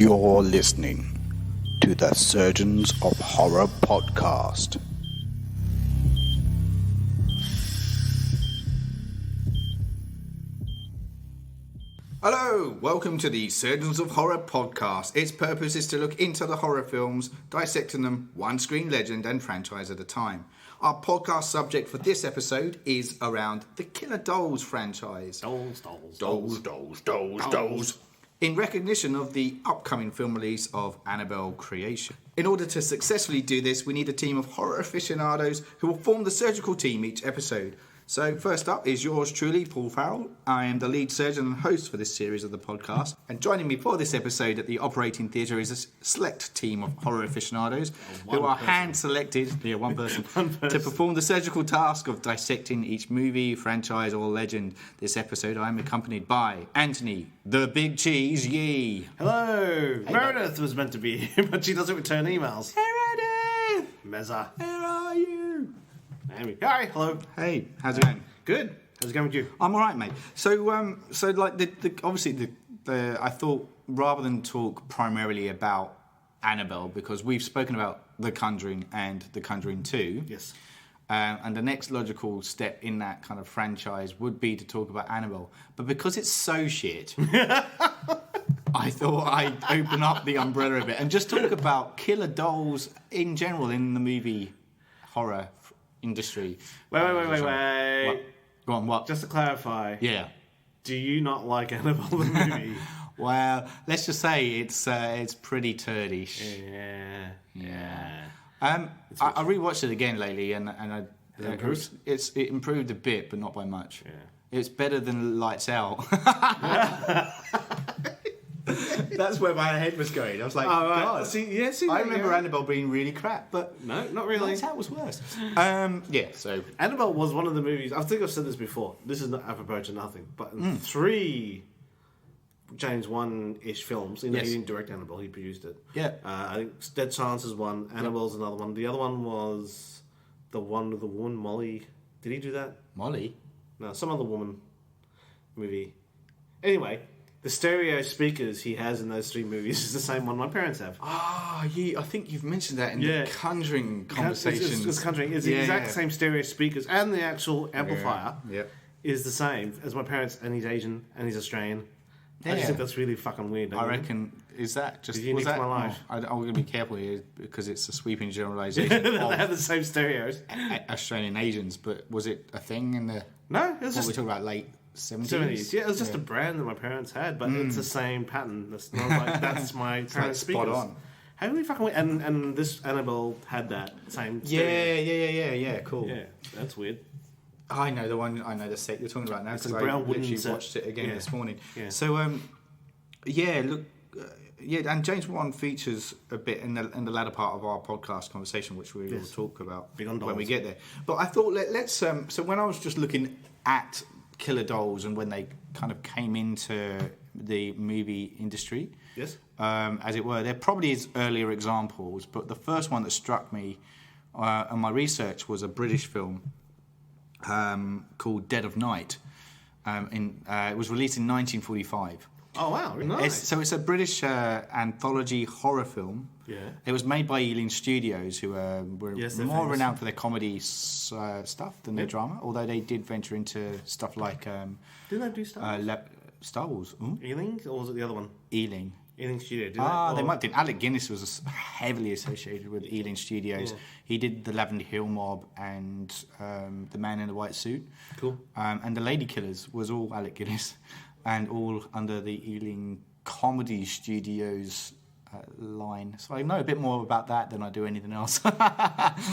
You're listening to the Surgeons of Horror podcast. Hello, welcome to the Surgeons of Horror podcast. Its purpose is to look into the horror films, dissecting them one screen legend and franchise at a time. Our podcast subject for this episode is around the Killer Dolls franchise. Dolls. In recognition of the upcoming film release of Annabelle Creation. In order to successfully do this, we need a team of horror aficionados who will form the surgical team each episode. So first up is yours truly, Paul Farrell. I am the lead surgeon and host for this series of the podcast. And joining me for this episode at the operating theatre is a select team of horror aficionados who are hand-selected, one person, to perform the surgical task of dissecting each movie, franchise or legend. This episode I am accompanied by Anthony, the Big Cheese Yee. Hello! Hey, Meredith was meant to be here, but she doesn't return emails. Meredith! Mezza. Where are you? Amy. Hi, hello. Hey, how's it going? Good. How's it going with you? I'm all right, mate. So like obviously I thought rather than talk primarily about Annabelle, because we've spoken about The Conjuring and The Conjuring 2. Yes. And the next logical step in that kind of franchise would be to talk about Annabelle. But because it's so shit, I thought I'd open up the umbrella a bit and just talk about killer dolls in general in the movie horror industry. Wait. What? Go on, what? Just to clarify. Yeah. Do you not like Annabelle the movie? Well, let's just say it's pretty turdish. Yeah. I rewatched it again lately, and it improved a bit, but not by much. Yeah. It's better than Lights Out. That's where my head was going. I was like, oh, right. God. I remember Annabelle being really crap, but no, not really. Lights Out was worse. So Annabelle was one of the movies. I think I've said this before. This is not apropos to nothing, but in 3 James Wan-ish films. He didn't direct Annabelle; he produced it. Yeah. I think Dead Silence is one. Annabelle's another one. The other one was the one with the woman Molly. Did he do that? Molly? No, some other woman movie. Anyway, the stereo speakers he has in those 3 movies is the same one my parents have. I think you've mentioned that in the Conjuring conversations. It's Conjuring. It's the exact same stereo speakers, and the actual amplifier is the same as my parents. And he's Asian and he's Australian. I just think that's really fucking weird. I reckon, is that just... unique to my life. I'm going to be careful here because it's a sweeping generalisation. They have the same stereos. Australian Asians, but was it a thing in the... No, it was just... We're talking about late 70s? Yeah, it was just a brand that my parents had, but it's the same pattern. That's not like, that's my parents' speakers. Spot on. How really fucking weird. And this Annabelle had that same stereo. Yeah, cool. Yeah, that's weird. I know the one. I know the set you're talking about now because I literally watched it again this morning. Yeah. So, look, and James Wan features a bit in the latter part of our podcast conversation, which we will talk about when we get there. But I thought let's. So when I was just looking at Killer Dolls and when they kind of came into the movie industry, as it were, there probably is earlier examples, but the first one that struck me in my research was a British film. Called Dead of Night. It was released in 1945. Oh wow, nice. It's a British anthology horror film. Yeah. It was made by Ealing Studios, who were more famous. renowned for their comedy stuff than their drama. Although they did venture into stuff like. Did they do Star Wars? Star Wars. Ealing, or was it the other one? Ealing. Ealing Studio. They might have. Alec Guinness was heavily associated with Ealing Studios. Yeah. He did the Lavender Hill Mob and the Man in the White Suit. Cool. And the Lady Killers was all Alec Guinness, and all under the Ealing Comedy Studios line. So I know a bit more about that than I do anything else. That's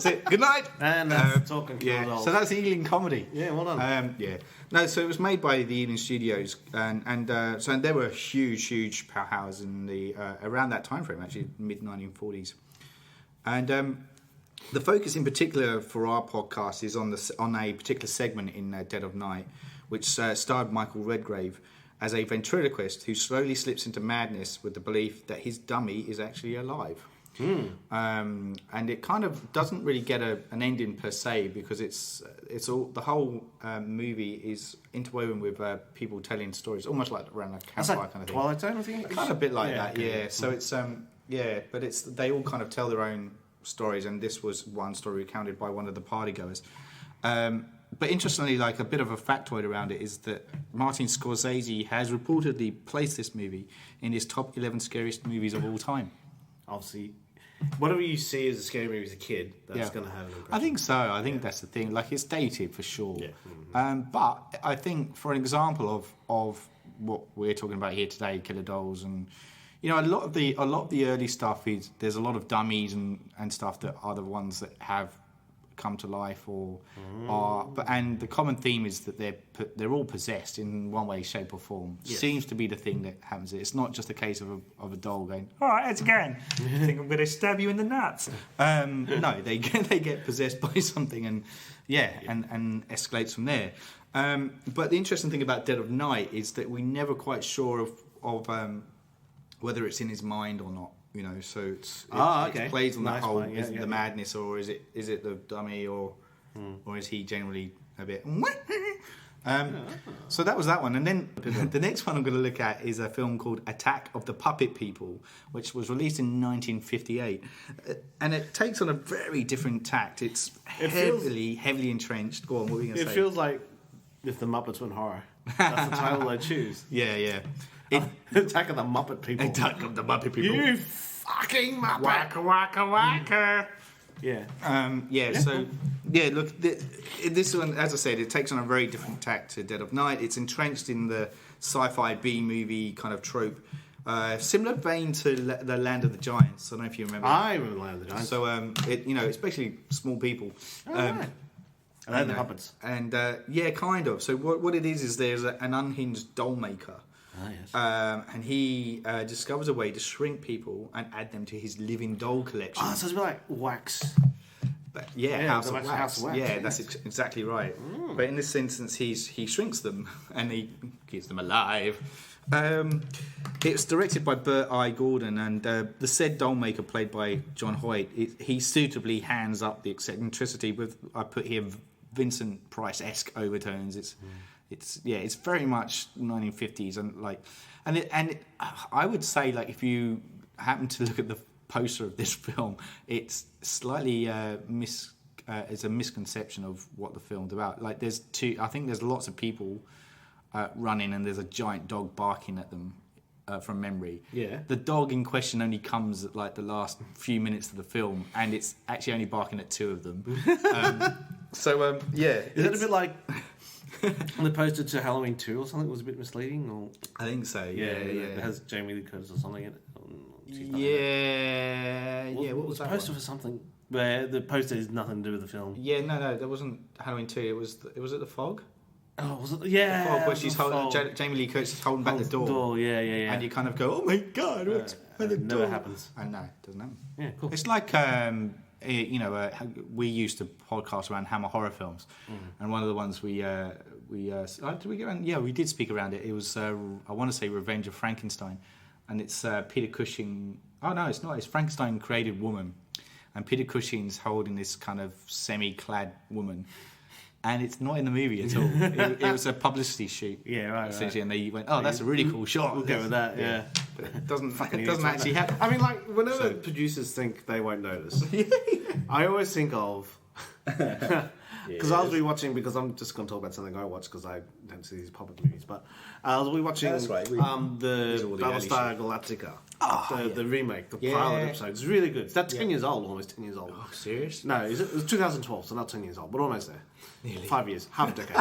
it. Good night. And talking. So that's Ealing Comedy. Yeah, well done. No, so it was made by the Ealing Studios, and they were a huge powerhouse in the around that time frame, actually mid 1940s. And the focus in particular for our podcast is on a particular segment in Dead of Night, which starred Michael Redgrave as a ventriloquist who slowly slips into madness with the belief that his dummy is actually alive. And it kind of doesn't really get an ending per se, because it's all the whole movie is interwoven with people telling stories, almost like around a campfire like kind of thing. Twilight Zone, I think. Kind of a bit like that, okay. yeah. So it's but it's they all kind of tell their own stories, and this was one story recounted by one of the partygoers. But interestingly, like a bit of a factoid around it is that Martin Scorsese has reportedly placed this movie in his top 11 scariest movies of all time. Obviously, whatever you see as a scary movie as a kid, that's going to have an impression. I think so. I think that's the thing. Like, it's dated for sure. Yeah. But I think, for an example of what we're talking about here today, Killer Dolls, and a lot of the early stuff there's a lot of dummies and stuff that are the ones that have come to life and the common theme is that they're all possessed in one way, shape or form. Yes. Seems to be the thing that happens. It's not just a case of a doll going, all right, it's again. I think I'm going to stab you in the nuts. No, they get possessed by something and escalates from there. But the interesting thing about Dead of Night is that we're never quite sure of whether it's in his mind or not. So it plays on that whole the madness, or is it the dummy, or is he generally a bit? So that was that one, and then the next one I'm going to look at is a film called Attack of the Puppet People, which was released in 1958, and it takes on a very different tact. It's heavily entrenched. Go on, what were you going to say? It feels like if the Muppets went horror. That's the title I choose. Yeah. Attack of the Muppet People. Attack of the Muppet People. You fucking Muppet. Waka waka waka. Yeah. Look, this one, as I said, it takes on a very different tact to Dead of Night. It's entrenched in the sci-fi B-movie kind of trope. Similar vein to the Land of the Giants. I don't know if you remember. I remember the Land of the Giants. So, it's basically small people. Right. And the puppets. And, kind of. So what it is there's an unhinged doll maker. Yes. And he discovers a way to shrink people and add them to his living doll collection. So it's a bit like Wax. But House of Wax. Yeah, that's exactly right. But in this instance, he shrinks them and he keeps them alive. It's directed by Burt I. Gordon, and the said doll maker, played by John Hoyt, he suitably hands up the eccentricity with, I put here, Vincent Price-esque overtones. It's very much 1950s, and I would say, like, if you happen to look at the poster of this film, it's slightly it's a misconception of what the film's about. Like, I think there's lots of people running, and there's a giant dog barking at them from memory. Yeah. The dog in question only comes at like the last few minutes of the film, and it's actually only barking at two of them. Is that a bit like the poster to Halloween 2 or something? Was a bit misleading, or I think so. Yeah. It has Jamie Lee Curtis or something in it. What was that poster one? for something where the poster has nothing to do with the film? Yeah, no, that wasn't Halloween 2. It was at the Fog. Oh, was it? Yeah, the Fog, where she's holding Jamie Lee Curtis is holding back the door. Yeah. And you kind of go, oh my god, what's by the door? Never happens. And no, it doesn't happen. Yeah, cool. It's like we used to podcast around Hammer horror films, and one of the ones did we get around? Yeah, we did speak around it. It was I want to say Revenge of Frankenstein, and it's Peter Cushing. Oh no, it's not. It's Frankenstein created woman, and Peter Cushing's holding this kind of semi-clad woman. And it's not in the movie at all. It was a publicity shoot. Yeah, right. Essentially, and they went, "Oh, that's a really cool shot. We'll go with that." Yeah, but it doesn't actually happen. I mean, like, whenever producers think they won't notice, I always think of because I was rewatching, because I'm just going to talk about something I watch because I don't see these puppet movies, but I was rewatching the Battlestar Galactica, the remake, the pilot episode. It's really good. It's 10 years old, almost 10 years old. Oh, serious? No, it was 2012, so not 10 years old, but almost there. Nearly. 5 years, half a decade.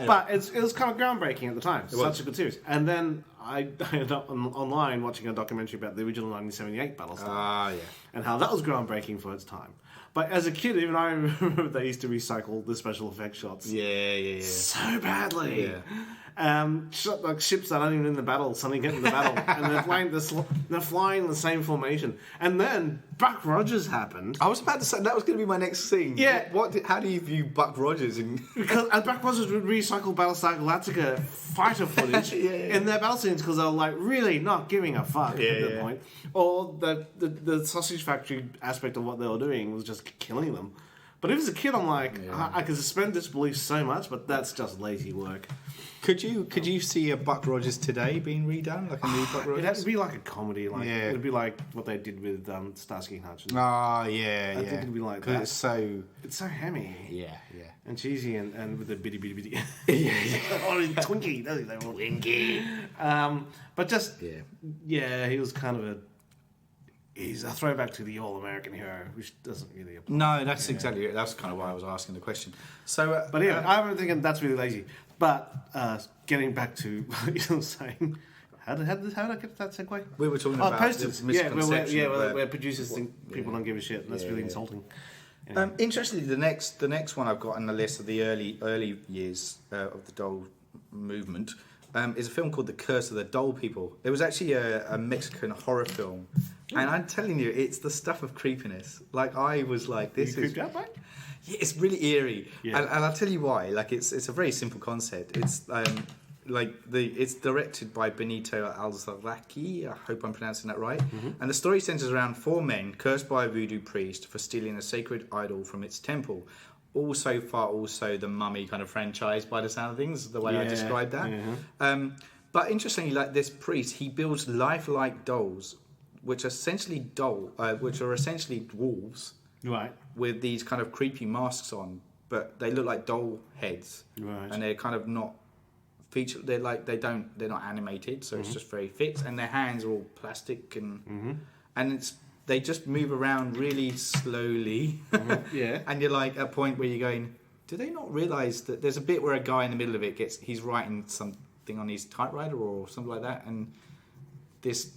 But it was kind of groundbreaking at the time. Such a good series. And then I ended up online watching a documentary about the original 1978 Battlestar. And how that was groundbreaking for its time. But as a kid, even I remember they used to recycle the special effects shots. Yeah. So badly. Yeah. Like ships that aren't even in the battle suddenly get in the battle, and they're flying in the same formation. And then Buck Rogers happened. I was about to say that was going to be my next scene. Yeah. How do you view Buck Rogers in? Because Buck Rogers would recycle Battlestar Galactica fighter footage in their battle scenes because they were like really not giving a fuck at that point. Or the sausage factory aspect of what they were doing was just killing them. But if as a kid, I'm like, I can suspend disbelief so much, but that's just lazy work. Could you see a Buck Rogers today being redone, like a new Buck Rogers? It'd have to be like a comedy, like it'd be like what they did with Starsky and Hutch. Oh yeah, I think it'd be like that. Because it's so hammy, and cheesy, and with the bitty, or in Twinkie, doesn't he? Twinkie. But just he was kind of he's a throwback to the all-American hero, which doesn't really apply. No, that's exactly it. That's kind of why I was asking the question. So, but yeah, I'm thinking that's really lazy. But getting back to what you were saying, how did I get to that segue? We were talking about posters. this misconception. Where producers think people don't give a shit, and that's really insulting. Anyway. Interestingly, the next one I've got on the list of the early years of the doll movement is a film called The Curse of the Doll People. It was actually a Mexican horror film, and I'm telling you, it's the stuff of creepiness. Like I was like, this is. Creeped out, mate? Yeah, it's really eerie, and I'll tell you why. Like it's a very simple concept. It's it's directed by Benito Alzarraqui. I hope I'm pronouncing that right. Mm-hmm. And the story centers around 4 men cursed by a voodoo priest for stealing a sacred idol from its temple. Also the Mummy kind of franchise by the sound of things, the way I described that. Mm-hmm. But interestingly, like this priest, he builds lifelike dolls, which are essentially dwarves. Right. With these kind of creepy masks on, but they look like doll heads. Right. And they're kind of not featured. They're not animated, so it's just very fixed. And their hands are all plastic and they just move around really slowly. Mm-hmm. Yeah. And you're like at a point where you're going, do they not realise that there's a bit where a guy in the middle of it he's writing something on his typewriter or something like that, and this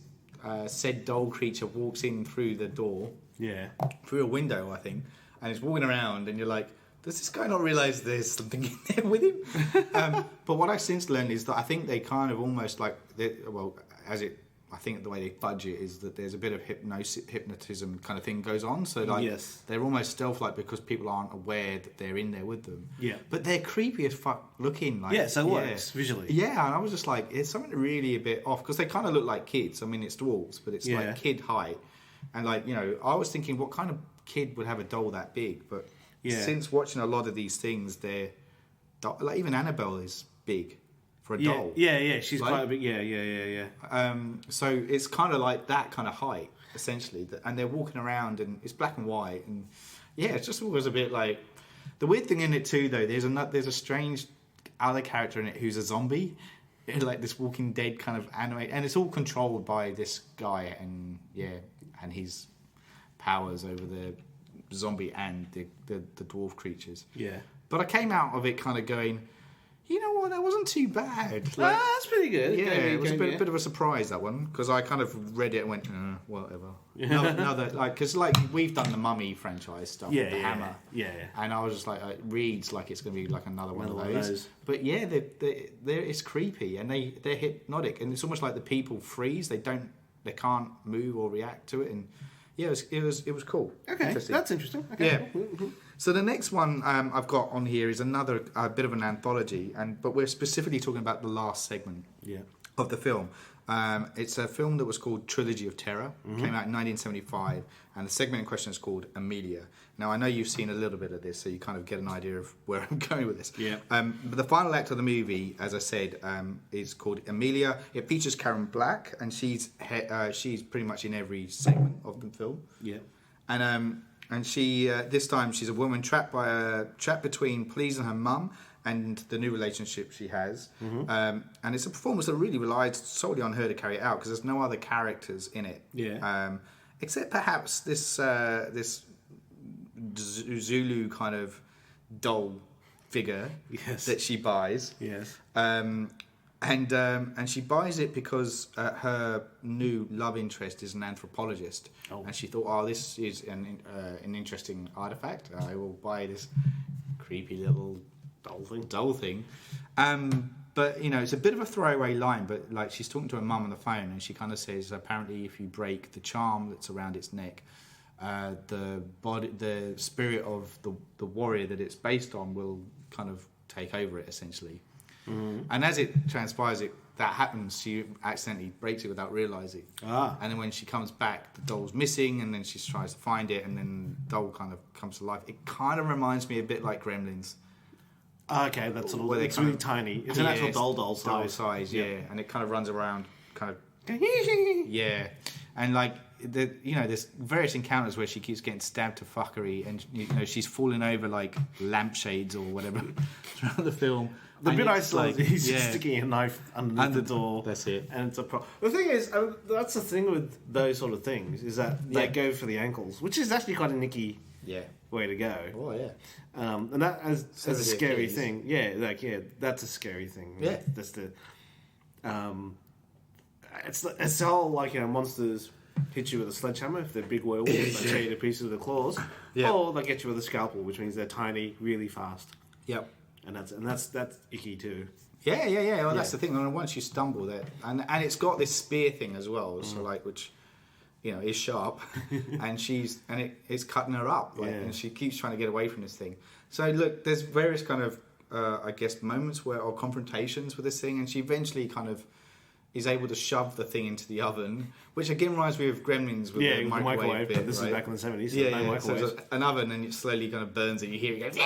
said doll creature walks in through the door. Yeah. Through a window, I think. And he's walking around and you're like, does this guy not realise there's something in there with him? But what I've since learned is that I think they kind of almost like, I think the way they fudge it is that there's a bit of hypnotism kind of thing goes on. So they're almost stealth-like because people aren't aware that they're in there with them. Yeah. But they're creepy as fuck looking. Like, so it works visually. Yeah, and I was just like, it's something really a bit off because they kind of look like kids. I mean, it's dwarves, but it's like kid height. And like, I was thinking, what kind of kid would have a doll that big? But since watching a lot of these things, they're like even Annabelle is big for a doll. Yeah, she's quite a bit. Yeah. So it's kind of like that kind of height, essentially, and they're walking around, and it's black and white, and it just was a bit like the weird thing in it too. Though there's a strange other character in it who's a zombie. Like this Walking Dead kind of anime, and it's all controlled by this guy, and his powers over the zombie and the dwarf creatures. Yeah. But I came out of it kind of going, you know what, that wasn't too bad. Like, that's pretty good. Yeah, it was a bit of a surprise, that one, because I kind of read it and went, whatever. Because we've done the Mummy franchise stuff with the Hammer. Yeah. And I was just like, it reads like it's going to be like another one of those. But yeah, it's creepy and they're hypnotic, and it's almost like the people freeze. They can't move or react to it, and it was cool. Okay, that's interesting. Okay. Yeah. So the next one I've got on here is another bit of an anthology, but we're specifically talking about the last segment of the film. It's a film that was called Trilogy of Terror. Came out in 1975, and the segment in question is called Amelia. Now, I know you've seen a little bit of this, so you kind of get an idea of where I'm going with this. Yeah. But the final act of the movie, as I said, is called Amelia. It features Karen Black, and she's pretty much in every segment of the film. Yeah. And she this time she's a woman trapped between pleasing her mum and the new relationship she has. And it's a performance that really relied solely on her to carry it out because there's no other characters in it. Yeah. Except perhaps this Zulu kind of doll figure that she buys. Yes. And she buys it because her new love interest is an anthropologist, and she thought, this is an interesting artifact. I will buy this creepy little doll thing. But you know, it's a bit of a throwaway line. But like, she's talking to her mum on the phone, and she kind of says, apparently, if you break the charm that's around its neck, the spirit of the warrior that it's based on will kind of take over it, essentially. And as it transpires, that happens. She accidentally breaks it without realizing. And then when she comes back, the doll's missing, and then she tries to find it, and then the doll kind of comes to life. It kind of reminds me a bit like Gremlins. Okay, that's sort of, it's really tiny. It's an actual doll size. Doll size, yeah. And it kind of runs around, kind of, yeah. And like, there's various encounters where she keeps getting stabbed to fuckery, and she's falling over like lampshades or whatever throughout the film. The bit I saw, he's just sticking a knife underneath the door. That's it. And it's a problem. The thing is, that's the thing with those sort of things, is that they go for the ankles, which is actually quite a nicky way to go. Oh, yeah. And that as a scary thing. Yeah, that's a scary thing. Yeah. That's the... It's all like, monsters hit you with a sledgehammer if they're big werewolves, they tear you to pieces with the claws. Yeah. Or they get you with a scalpel, which means they're tiny, really fast. Yep. And that's icky too. Yeah. Well, that's the thing. And once you stumble there, and it's got this spear thing as well, so like, which is sharp, and it's cutting her up, and she keeps trying to get away from this thing. So look, there's various kind of I guess moments or confrontations with this thing, and she eventually kind of is able to shove the thing into the oven, which again reminds me of Gremlins with the microwave bit, but this is back in the 70s. So there's an oven, and it slowly kind of burns it. You hear it go,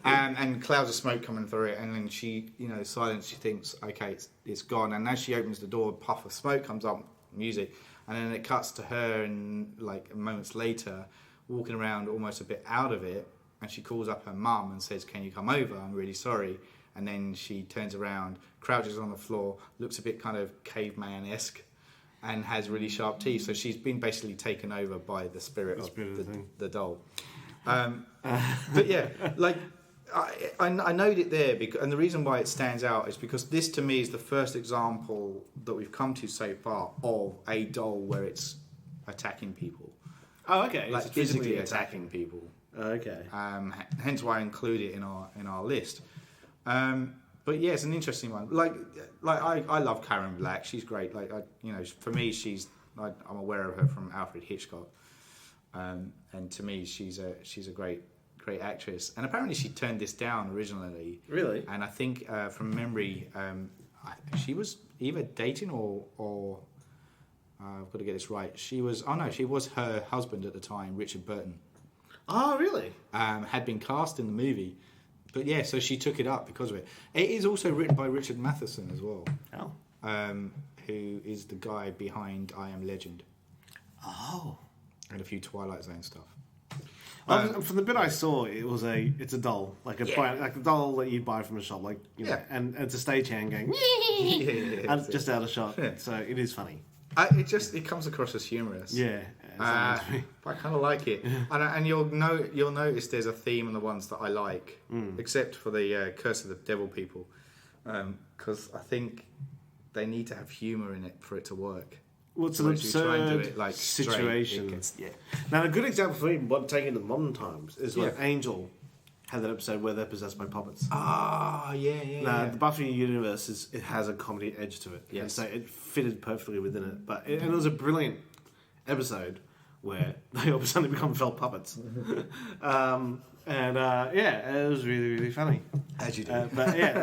and clouds of smoke coming through it, and then she, silence. She thinks, okay, it's gone. And as she opens the door, a puff of smoke comes up, music, and then it cuts to her, and like moments later, walking around almost a bit out of it, and she calls up her mum and says, "Can you come over? I'm really sorry." And then she turns around, crouches on the floor, looks a bit kind of caveman-esque, and has really sharp teeth. So she's been basically taken over by the spirit of the doll. But yeah, like I noted it there, and the reason why it stands out is because this, to me, is the first example that we've come to so far of a doll where it's attacking people. Oh, okay. Like physically attacking people. Okay. Hence why I include it in our list. But yeah, it's an interesting one. Like I love Karen Black. She's great. Like for me, I'm aware of her from Alfred Hitchcock, and to me, she's a great actress. And apparently, she turned this down originally. Really? And I think from memory, she was either dating or I've got to get this right. She was her husband at the time, Richard Burton. Oh, really? Had been cast in the movie. But yeah, so she took it up because of it. It is also written by Richard Matheson as well. Oh. Who is the guy behind I Am Legend. Oh. And a few Twilight Zone stuff. From the bit I saw, it's a doll, like a doll that you'd buy from a shop, and it's a stagehand going, just out of shot. Yeah. So it is funny. It comes across as humorous. Yeah. But I kind of like it, and you'll notice there's a theme in the ones that I like, except for the Curse of the Devil people, because I think they need to have humour in it for it to work. Well, it's an absurd situation. Now, a good example for me, taking it to modern times, is when Angel had that episode where they're possessed by puppets. Ah, yeah. The Buffy universe it has a comedy edge to it. Yes. And so it fitted perfectly within it. But it was a brilliant episode where they all suddenly become felt puppets. It was really, really funny. As you do.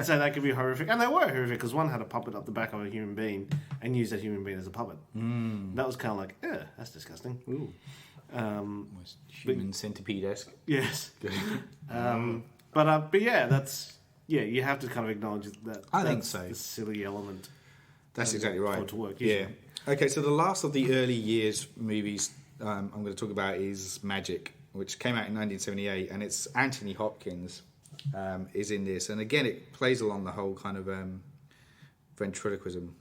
So that could be horrific. And they were horrific because one had a puppet up the back of a human being and used that human being as a puppet. That was kind of like, that's disgusting. Ooh. Almost human centipede-esque. Yes. But that's... Yeah, you have to kind of acknowledge that. I think so. The silly element. That's exactly right. To work, yeah. Okay, so the last of the early years movies I'm going to talk about is Magic, which came out in 1978, and it's Anthony Hopkins is in this, and again it plays along the whole kind of ventriloquism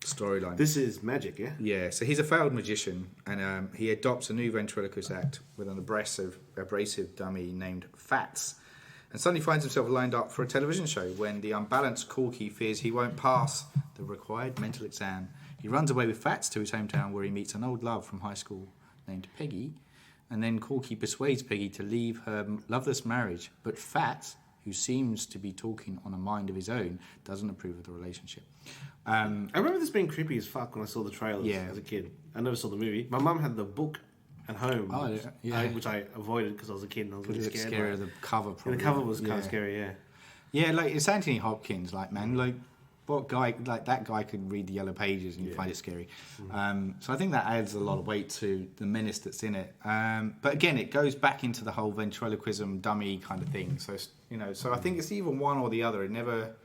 storyline. This is Magic, yeah? Yeah, so he's a failed magician, and he adopts a new ventriloquist act with an abrasive dummy named Fats, and suddenly finds himself lined up for a television show when the unbalanced Corky fears he won't pass the required mental exam. He runs away with Fats to his hometown where he meets an old love from high school named Peggy, and then Corky persuades Peggy to leave her loveless marriage, but Fats who seems to be talking on a mind of his own, doesn't approve of the relationship. I remember this being creepy as fuck when I saw the trailers as a kid. I never saw the movie. My mum had the book at home, which I avoided because I was a kid and I was really scared. Scary, the cover probably. The cover was kind of scary, yeah. Yeah, like it's Anthony Hopkins, like man, like what guy, like that guy could read the Yellow Pages and you find it scary. So I think that adds a lot of weight to the menace that's in it. But again, it goes back into the whole ventriloquism dummy kind of thing. So so I think it's either one or the other. It never.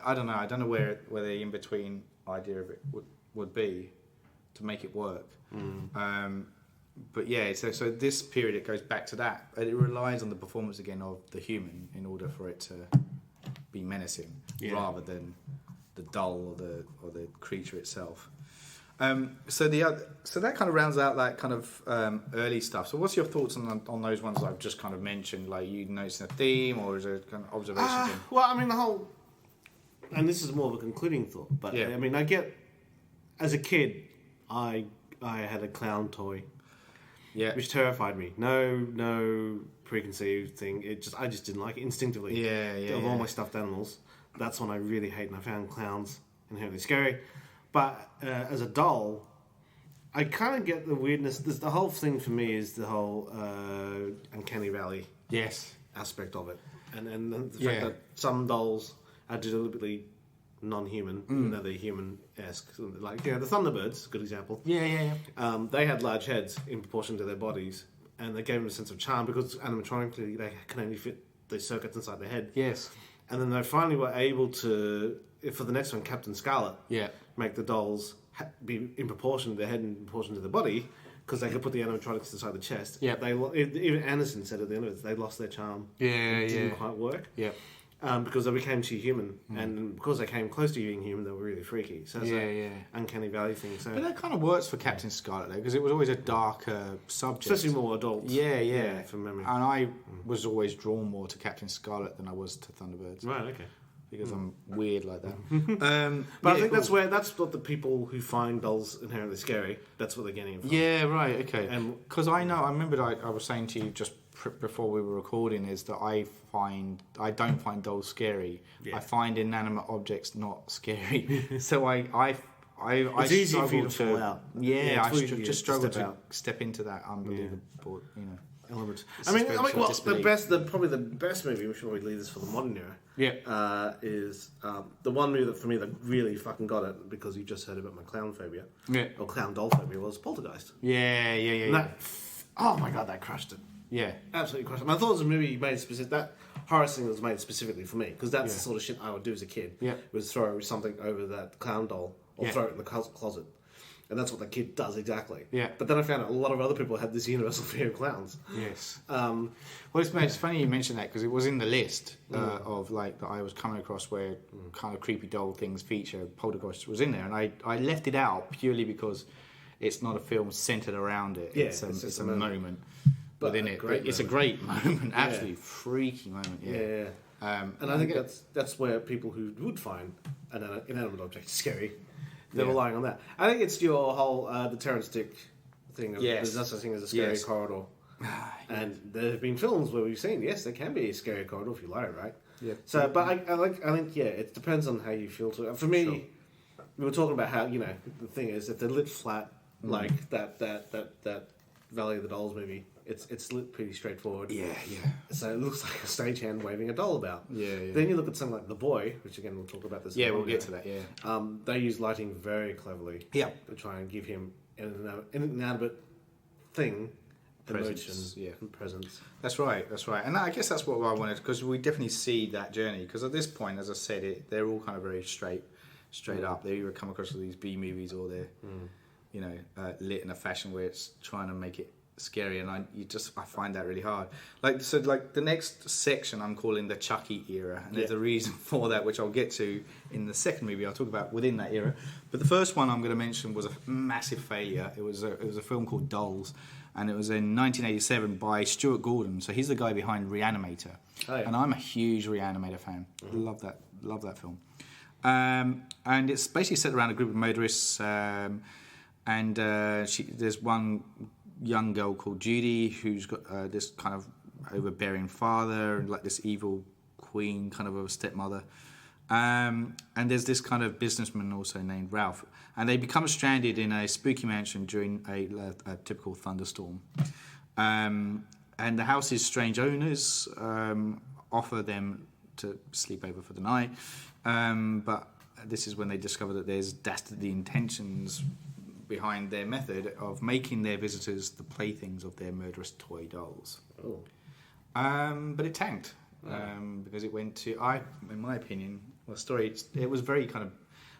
I don't know where the in between idea of it would be to make it work. But yeah, so this period it goes back to that. It relies on the performance again of the human in order for it to be menacing, rather than the doll or the creature itself. So that kind of rounds out that kind of early stuff. So what's your thoughts on those ones I've just kind of mentioned? Like you noticing a theme, or is there kind of observations? Well, I mean the whole, and this is more of a concluding thought, but I mean I get, as a kid, I had a clown toy. Yeah. Which terrified me. No preconceived thing. I just didn't like it instinctively. Of all my stuffed animals, that's one I really hate, and I found clowns inherently scary. But as a doll, I kind of get the weirdness. The whole thing for me is the whole Uncanny Valley aspect of it. And the fact that some dolls are deliberately non-human, even though they're human-esque. Like, the Thunderbirds, good example. They had large heads in proportion to their bodies, and they gave them a sense of charm because animatronically they can only fit the circuits inside their head. And then they finally were able to, for the next one, Captain Scarlet, make the dolls be in proportion to their head and in proportion to the body, because they could put the animatronics inside the chest. Even Anderson said at the end of it, they lost their charm. It didn't quite work. Because they became too human, and because they came close to being human, they were really freaky. So it's Uncanny Valley thing. So, but that kind of works for Captain Scarlet though, because it was always a darker subject, especially more adult. From memory. And I was always drawn more to Captain Scarlet than I was to Thunderbirds. Right. Okay. Because I'm weird like that. But I think that's what the people who find dolls inherently scary. That's what they're getting it from. Yeah. Right. Okay. Because I remember I was saying to you just before we were recording is that I don't find dolls scary. I find inanimate objects not scary. So I it's easy for you to fall out. I just struggle to step into that unbelievable, element. I mean, probably the best movie. We should probably leave this for the modern era. Is the one movie that for me that really fucking got it, because you just heard about my clown phobia. Or clown doll phobia, was Poltergeist. Oh my god, that crushed it. Absolutely crushed it. I thought it was a movie made specific. That horror thing was made specifically for me, because that's the sort of shit I would do as a kid. Was throw something over that clown doll or throw it in the closet. And that's what the kid does exactly. But then I found out a lot of other people had this universal fear of clowns. Well, it's funny you mentioned that, because it was in the list of like that I was coming across where kind of creepy doll things feature. Poltergeist was in there, and I left it out purely because it's not a film centered around it. It's a moment within it. It's a great moment, absolutely freaky moment. And I think that's where people who would find an inanimate object scary, they're relying on that. I think it's your whole the Terrence Dick thing. There's no such thing as a scary corridor. And there have been films where we've seen, there can be a scary corridor if you like it, right? So, but I think it depends on how you feel to it. For me, we were talking about how the thing is, if they're lit flat like that Valley of the Dolls movie, it's lit pretty straightforward. So it looks like a stagehand waving a doll about. Then you look at something like The Boy, which again we'll talk about this. We'll get to that. They use lighting very cleverly. To try and give him an inanimate thing presence. Presence. That's right. And I guess that's what I wanted, because we definitely see that journey. Because at this point, as I said, they're all kind of very straight up. They either come across these B movies, or they're lit in a fashion where it's trying to make it scary, and I find that really hard. Like the next section I'm calling the Chucky era, and there's a reason for that, which I'll get to in the second movie. I'll talk about within that era. But the first one I'm going to mention was a massive failure. It was a film called Dolls, and it was in 1987 by Stuart Gordon. So he's the guy behind Reanimator, and I'm a huge Reanimator fan. Love that film. And it's basically set around a group of motorists, and there's one young girl called Judy who's got this kind of overbearing father and like this evil queen, kind of a stepmother. And there's this kind of businessman also named Ralph, and they become stranded in a spooky mansion during a typical thunderstorm. And the house's strange owners offer them to sleep over for the night, but this is when they discover that there's dastardly intentions behind their method of making their visitors the playthings of their murderous toy dolls. Oh. But it tanked because it went to, in my opinion, the story, it was very kind of,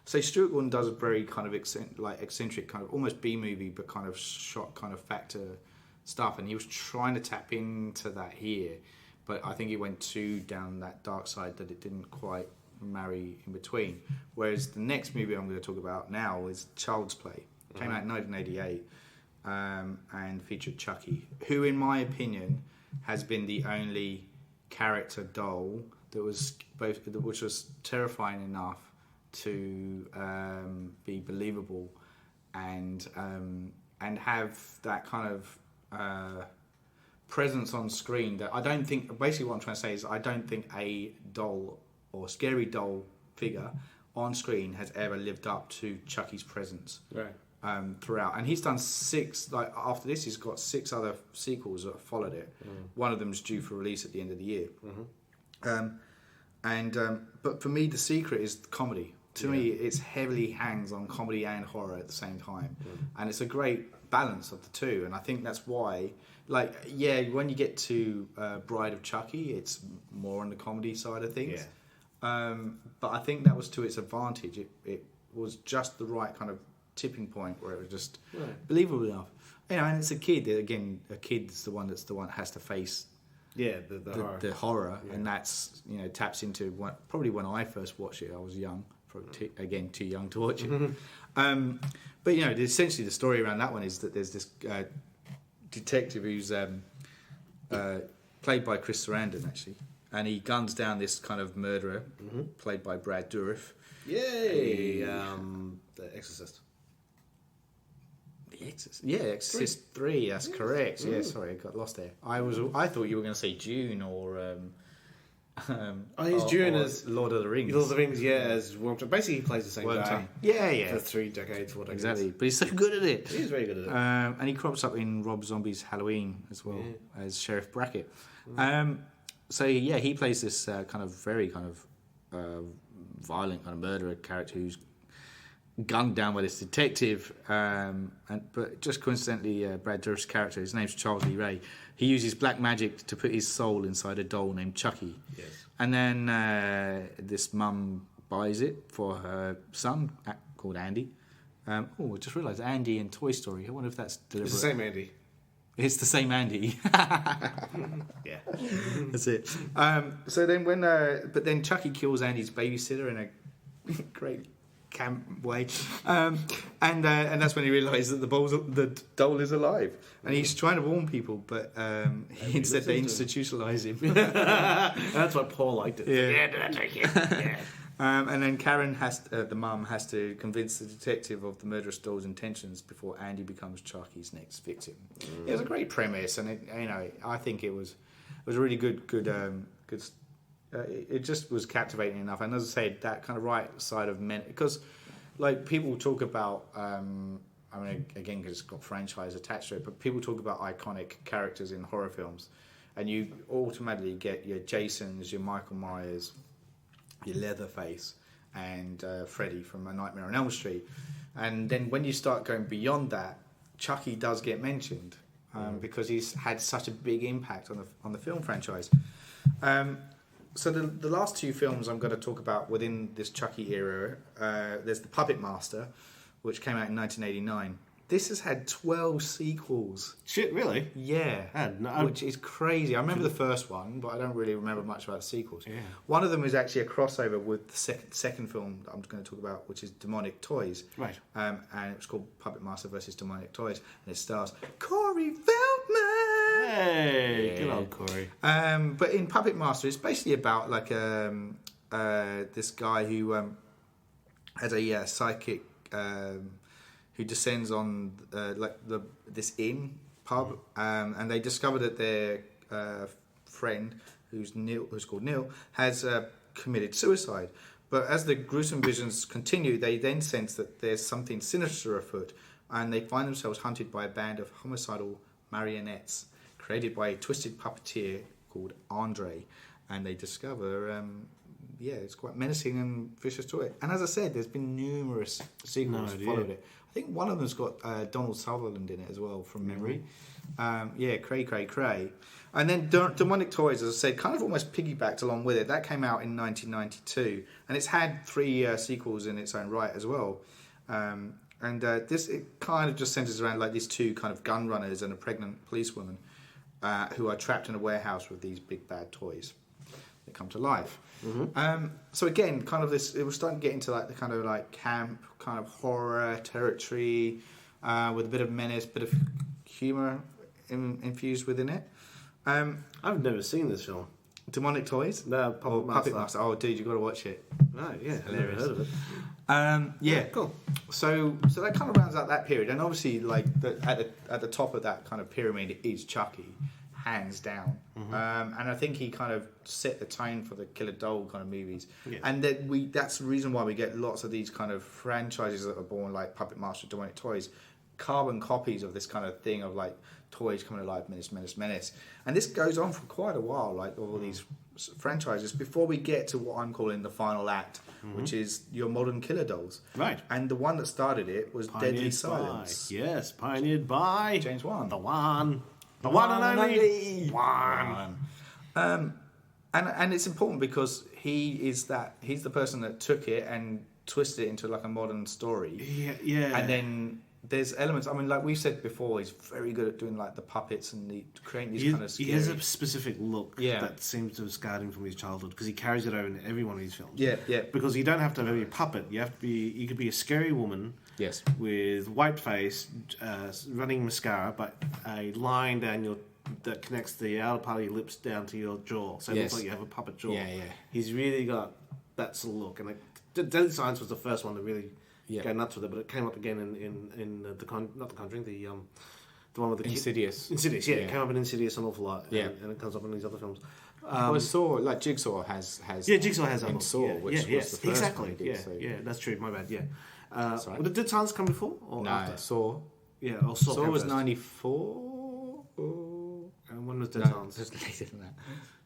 say Stuart Gordon does a very kind of eccentric kind of almost B-movie but kind of shock kind of factor stuff, and he was trying to tap into that here, but I think it went too down that dark side that it didn't quite marry in between. Whereas the next movie I'm going to talk about now is Child's Play. It came out in 1988 and featured Chucky, who in my opinion has been the only character doll that was which was terrifying enough to be believable and have that kind of presence on screen that I don't think. Basically, what I'm trying to say is I don't think a doll or scary doll figure on screen has ever lived up to Chucky's presence. Right. Throughout, and he's done 6. Like after this, he's got 6 other sequels that have followed it. One of them's due for release at the end of the year. But for me, the secret is comedy. To me, it's heavily hangs on comedy and horror at the same time, and it's a great balance of the two. And I think that's why, when you get to Bride of Chucky, it's more on the comedy side of things. But I think that was to its advantage. It was just the right kind of tipping point where it was just believable enough, and it's a kid. Again, a kid's the one that has to face the horror, and that's taps into probably when I first watched it. I was young, again too young to watch it. But essentially the story around that one is that there's this detective who's played by Chris Sarandon actually, and he guns down this kind of murderer played by Brad Dourif. Yay! The Exorcist. Exorcist 3. That's correct. Yeah, sorry, I got lost there. I thought you were going to say Dune or. He's Dune as Lord of the Rings. Lord of the Rings, as Wormtongue. Basically, he plays the same guy. Yeah. For 4 decades. Exactly, but he's so good at it. He's very good at it. And he crops up in Rob Zombie's Halloween as well as Sheriff Brackett. He plays this kind of very kind of violent kind of murderer character who's gunned down by this detective, but just coincidentally, Brad Dourif's character, his name's Charles Lee Ray. He uses black magic to put his soul inside a doll named Chucky. Yes. And then this mum buys it for her son called Andy. I just realised Andy in Toy Story. I wonder if that's deliberate. It's the same Andy. It's the same Andy. Yeah. That's it. So then but then Chucky kills Andy's babysitter in a great camp way, and that's when he realises that the doll is alive, and he's trying to warn people, but instead they institutionalise him. That's why Paul liked it. Yeah, take it. Yeah. And then Karen the mum has to convince the detective of the murderous doll's intentions before Andy becomes Chucky's next victim. It was a great premise, and I think it was a really good. It just was captivating enough, and as I said, that kind of right side of men, because people talk about, again, because it's got franchise attached to it, but people talk about iconic characters in horror films, and you automatically get your Jasons, your Michael Myers, your Leatherface, and Freddy from A Nightmare on Elm Street, and then when you start going beyond that, Chucky does get mentioned because he's had such a big impact on the film franchise. So the last 2 films I'm going to talk about within this Chucky era, there's The Puppet Master, which came out in 1989. This has had 12 sequels. Shit, really? Yeah. Which is crazy. I remember the first one, but I don't really remember much about the sequels. Yeah. One of them is actually a crossover with the second film that I'm going to talk about, which is Demonic Toys. Right. And it was called Puppet Master versus Demonic Toys, and it stars Corey Feldman. Hey, good old Corey. But in Puppet Master, it's basically about this guy who has a psychic who descends on this inn pub, and they discover that their friend, who's called Neil, has committed suicide. But as the gruesome visions continue, they then sense that there's something sinister afoot, and they find themselves hunted by a band of homicidal marionettes created by a twisted puppeteer called Andre. And they discover, it's quite menacing and vicious to it. And as I said, there's been numerous sequels followed it. I think one of them's got Donald Sutherland in it as well, from memory. Cray. And then Demonic Toys, as I said, kind of almost piggybacked along with it. That came out in 1992, and it's had 3 sequels in its own right as well. This it kind of just centers around like these 2 kind of gun runners and a pregnant policewoman who are trapped in a warehouse with these big bad toys that come to life. Mm-hmm. So again, kind of this, it was starting to get into like the kind of like camp, kind of horror territory, with a bit of menace, bit of humor infused within it. I've never seen this film. Demonic Toys? No, Puppet Master. Oh, dude, you got to watch it. Right, yeah, Hilarious. I've never heard of it. Yeah, cool. So that kind of rounds out that period, and obviously, like at the top of that kind of pyramid is Chucky, hands down. Mm-hmm. And I think he kind of set the tone for the Killer Doll kind of movies. Yeah. And that's the reason why we get lots of these kind of franchises that are born, like Puppet Master, Demonic Toys, carbon copies of this kind of thing of like toys coming alive, menace. And this goes on for quite a while, like all these franchises, before we get to what I'm calling the final act, which is your modern Killer Dolls. Right. And the one that started it was Deadly Silence. Yes, pioneered by James Wan. The one and only Wan. And it's important because he's the person that took it and twisted it into like a modern story. Yeah. And then there's elements. I mean, like we said before, he's very good at doing like the puppets and creating these kind of scary... He has a specific look that seems to have scarred him from his childhood because he carries it over in every one of his films. Yeah. Because you don't have to have a puppet. You could be a scary woman. Yes. With white face, running mascara, but a line down that connects the outer part of your lips down to your jaw, so it looks like you have a puppet jaw. Yeah. He's really got that sort of look, and Deadly Science was the first one to really go nuts with it, but it came up again in not the Conjuring, the one with the Insidious. Insidious, yeah, it came up in Insidious an awful lot, and it comes up in these other films. Saw, like Jigsaw has Jigsaw has in Saw, which was the first one he did, yeah, that's true. My bad. Yeah. Right. Did Silence come before or after? Saw. Yeah, or Saw was first. 94. And when was Dead Silence? It was later than that.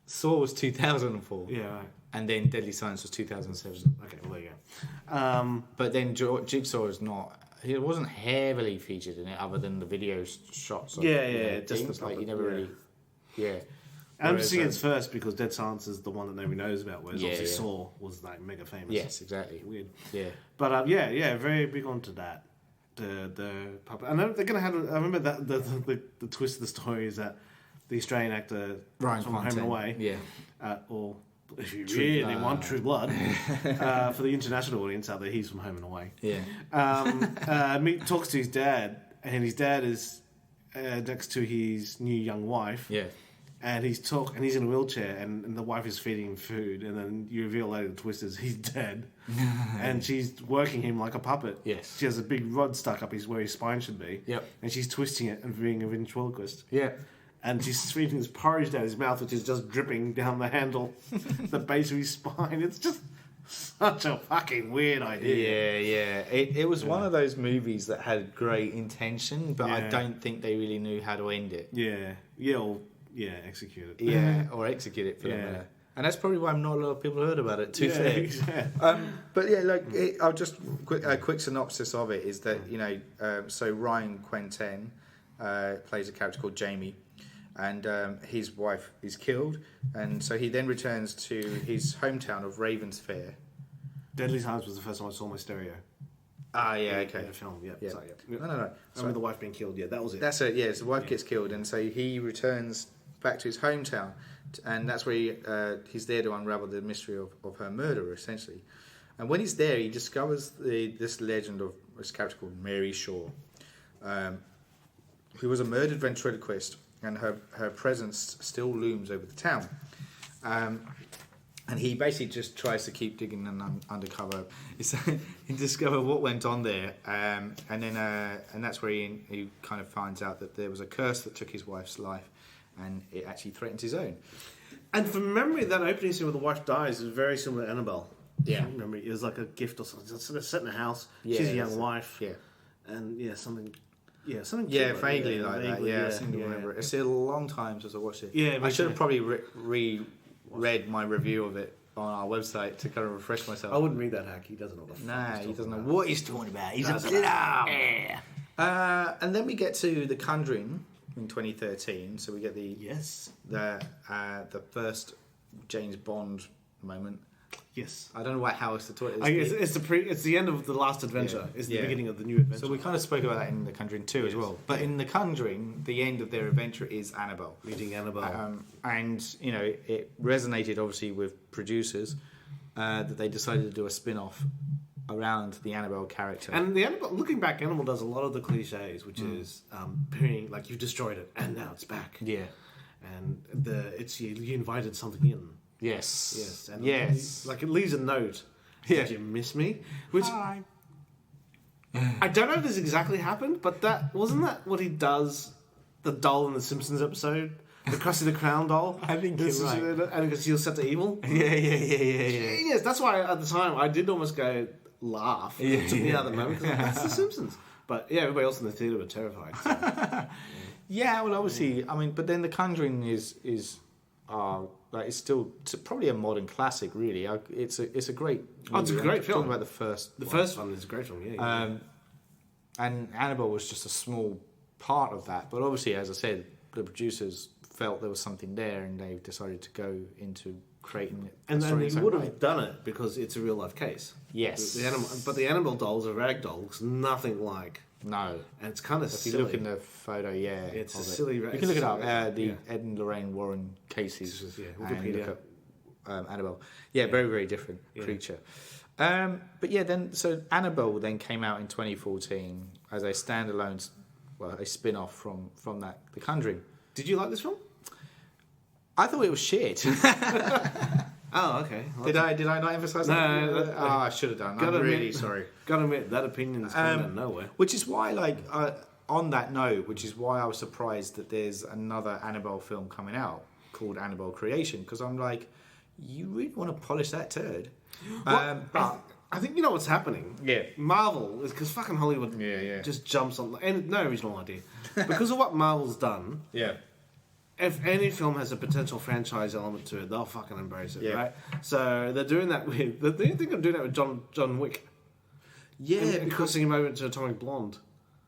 Saw was 2004. Yeah, right. And then Deadly Silence was 2007. Okay, well there you go. But then Jigsaw is not. He wasn't heavily featured in it, other than the video shots. Of, just things. the Like he never really. Yeah. I'm just thinking it's first because Dead Silence is the one that nobody knows about, whereas obviously Saw was like mega famous. Yes, exactly. Weird. Yeah. But very big onto that. The puppet. And they're gonna have. I remember that the twist of the story is that the Australian actor Ryan from Home and Away, or if you really want True Blood, for the international audience out there, he's from Home and Away. Yeah. Talks to his dad, and his dad is next to his new young wife. Yeah. And he's in a wheelchair, and the wife is feeding him food, and then you reveal later the twist is he's dead, and she's working him like a puppet. Yes. She has a big rod stuck up where his spine should be. Yep. And she's twisting it and being a ventriloquist. Yeah. And she's feeding this porridge down his mouth, which is just dripping down the handle, the base of his spine. It's just such a fucking weird idea. Yeah. It was one of those movies that had great intention, but I don't think they really knew how to end it. Execute it. Yeah, or execute it for that matter. And that's probably why not a lot of people heard about it, to be fair. Exactly. But I'll just a quick synopsis of it is that so Ryan Quentin plays a character called Jamie, and his wife is killed, and so he then returns to his hometown of Ravensfair. Deadly Silence was the first time I saw my stereo. Ah, yeah, okay. In a film, No. I remember the wife being killed. Yeah, that was it. That's it. Yeah, so the wife gets killed, and so he returns back to his hometown, and that's where he's there to unravel the mystery of her murder, essentially. And when he's there, he discovers this legend of this character called Mary Shaw, who was a murdered ventriloquist, and her presence still looms over the town. And he basically just tries to keep digging undercover. He discovered what went on there, and that's where he kind of finds out that there was a curse that took his wife's life, and it actually threatens his own. And from memory, that opening scene where the wife dies is very similar to Annabelle. Yeah. From memory, it was like a gift or something. So they're set in a house. Yeah, She's a young that's- wife. Yeah. And something. Yeah, something. Yeah, cute vaguely like that. vaguely, Yeah, I seem to remember it. It's a long time since I watched it. Yeah, I me should have too. probably reread my review of it on our website to kind of refresh myself. I wouldn't read that hack. He doesn't know what the fuck Nah, he's he doesn't know talking what he's talking about. He's a Doesn't blur. And then we get to The Conjuring in 2013. So we get Yes. the first James Bond moment. Yes. I don't know how else to talk. I guess it's the end of the last adventure. Yeah. It's the Yeah. beginning of the new adventure. So we kind of spoke about that in The Conjuring 2 as well. But in The Conjuring, the end of their adventure is Annabelle. meeting Annabelle. And, you know, it resonated obviously with producers that they decided to do a spin-off around the Annabelle character. And the Annabelle, looking back, Annabelle does a lot of the cliches, which is appearing like you've destroyed it and now it's back. Yeah. And you invited something in. Yes. Yes. And Yes. Like it leaves a note. Yeah. Did you miss me? Which I don't know if this exactly happened, but wasn't that what he does? The doll in the Simpsons episode, the Krusty the Clown doll. I think you're right. And because he'll set to evil. Yeah. Yes, that's why at the time I did almost go laugh. It took me out of the moment because that's the Simpsons. But yeah, everybody else in the theatre were terrified. So. Yeah, well, obviously, I mean, but then The Conjuring is like it's still probably a modern classic, really. It's a great. Oh, it's a movie. great I'm film. talking about the first. The first one is a great film. Yeah. And Annabelle was just a small part of that. But obviously, as I said, the producers felt there was something there, and they decided to go into creating it. And story they in its own would way. have done it because it's a real life case. Yes. But the Annabelle dolls are rag dolls, nothing like. No. And it's kind of If silly. you look in the photo, yeah, It's of a it. silly- You can look it up. it's- The yeah. Ed and Lorraine Warren cases. Yeah, and Wikipedia. look up Annabelle. Yeah, very very different creature. But yeah, then so Annabelle then came out in 2014 as a standalone, a spin-off from that, The Conjuring. Did you like this film? I thought it was shit. Oh, okay. did I not emphasise that? No, I should have done. I'm Gotta really admit- sorry. Gotta admit, that opinion's coming out of nowhere. Which is why, on that note, which is why I was surprised that there's another Annabelle film coming out called Annabelle Creation, because I'm like, you really want to polish that turd? But I think you know what's happening. Yeah. Marvel is because fucking Hollywood Yeah. just jumps on, and no original idea. Because of what Marvel's done, yeah, if any film has a potential franchise element to it, they'll fucking embrace it, Yeah. right? So they're doing that with. They think of doing that with John Wick. And crossing him over to Atomic Blonde.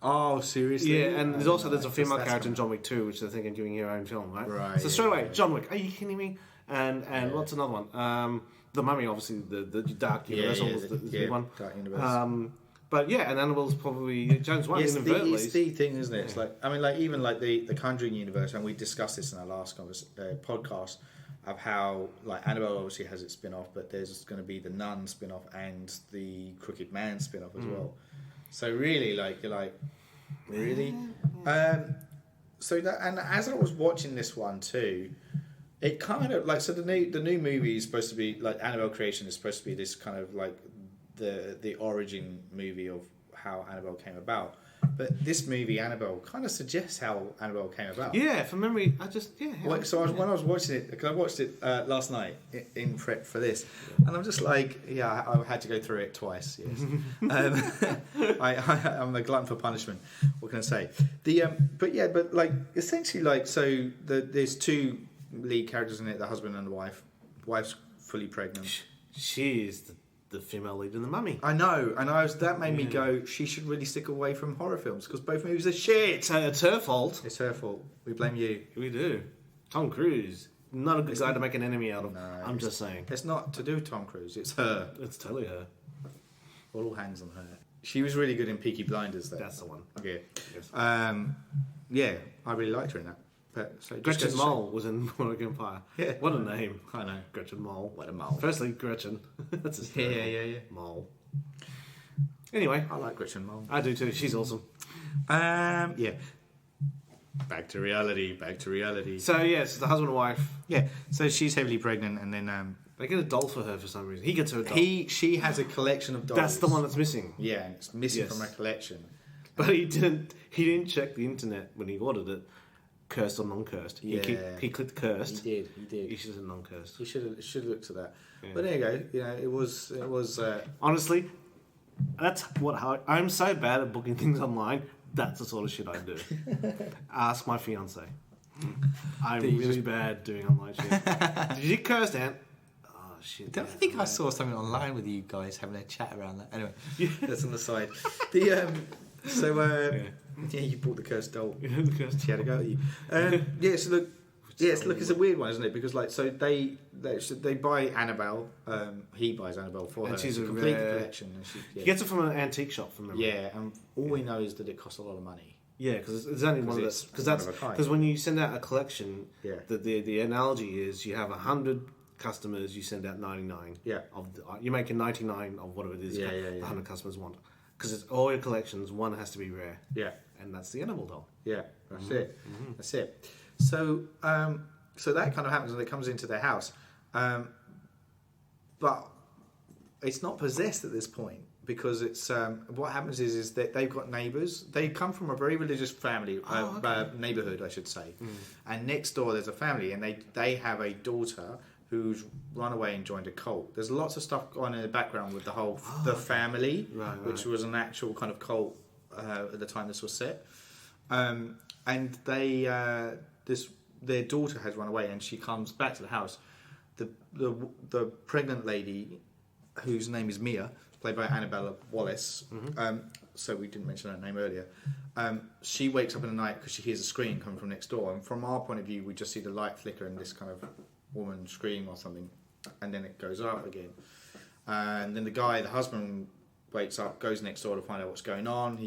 oh seriously? Yeah, and there's a That's female character in coming. John Wick 2, which they're thinking of doing your own film, right? Right, So yeah, straight away, John Wick. Are you kidding me? And what's another one? The Mummy, obviously, the Dark Universal was the big one. Dark Universe. But yeah, and Annabelle's probably James Wan Yes, inadvertently. it's the thing, isn't it? It's like, I mean, like even like the Conjuring universe, and we discussed this in our last podcast of how like Annabelle obviously has its spin-off, but there's going to be the Nun spin-off and the Crooked Man spin-off as well. So really, like you're like, really? So that, and as I was watching this one too, it kind of like, so the new movie is supposed to be like Annabelle Creation is supposed to be this kind of like the origin movie of how Annabelle came about. But this movie, Annabelle, kind of suggests how Annabelle came about. Yeah, from memory, When I was watching it, because I watched it last night in prep for this, and I'm just like, yeah, I had to go through it twice. Yes, I'm a glutton for punishment. What can I say? But like essentially, like so, there's two lead characters in it: the husband and the wife. The wife's fully pregnant. She is the female lead in The Mummy. I know, and that made me go, she should really stick away from horror films because both movies are shit. It's her fault. It's her fault. We blame you. We do. Tom Cruise, not a good guy to make an enemy out of. No, I'm just saying. It's not to do with Tom Cruise. It's her. It's totally her. All hands on her. She was really good in Peaky Blinders, though. That's the one. Yeah. Yes. Yeah, I really liked her in that. But, so just Gretchen goes to Mol was in Monarch Empire. Yeah. What a name. I know. Gretchen Mol. What a mole. Firstly, Gretchen. That's his Yeah, name. yeah. Mol. Anyway, I like Gretchen Mole. I do too. She's awesome. Yeah. Back to reality. So, yes, the husband and wife. Yeah. So she's heavily pregnant, and then They get a doll for her for some reason. He gets her a doll. she has a collection of dolls. That's the one that's missing. Yeah, and it's missing Yes. from her collection. But he didn't check the internet when he ordered it cursed or non-cursed. Yeah. He clicked cursed. He did. He should have non-cursed. He should have looked at that. Yeah. But there you go. You know, it was. Honestly, that's what I'm so bad at booking things online. That's the sort of shit I do. Ask my fiance. I'm really bad doing online shit. Did you curse, Ant? Oh shit! I think I saw something online with you guys having a chat around that. Anyway, that's on the side. Yeah, you bought the cursed doll. She had a go at you. Look, it's a weird one, isn't it? Because they buy Annabelle. He buys Annabelle for her. She's to complete the collection. And he gets it from an antique shop, from memory. Yeah, and all we know is that it costs a lot of money. Yeah, because it's only one of those. Because when you send out a collection, the analogy is you have 100 customers, you send out 99. Yeah. You're making 99 of whatever it is. Yeah. 100 customers want. Because it's all your collections, one has to be rare. Yeah. And that's the Annabelle doll. Yeah, that's it. Mm-hmm. That's it. So, so that kind of happens when it comes into their house, but it's not possessed at this point because it's what happens is that they've got neighbours. They come from a very religious family neighbourhood, I should say, and next door there's a family, and they have a daughter who's run away and joined a cult. There's lots of stuff going on in the background with the family, which was an actual kind of cult at the time this was set. And their daughter has run away, and she comes back to the house. The pregnant lady, whose name is Mia, played by Annabella Wallace. So we didn't mention her name earlier. She wakes up in the night because she hears a scream coming from next door, and from our point of view, we just see the light flicker and this kind of woman scream or something, and then it goes up again. And then the husband, wakes up, goes next door to find out what's going on.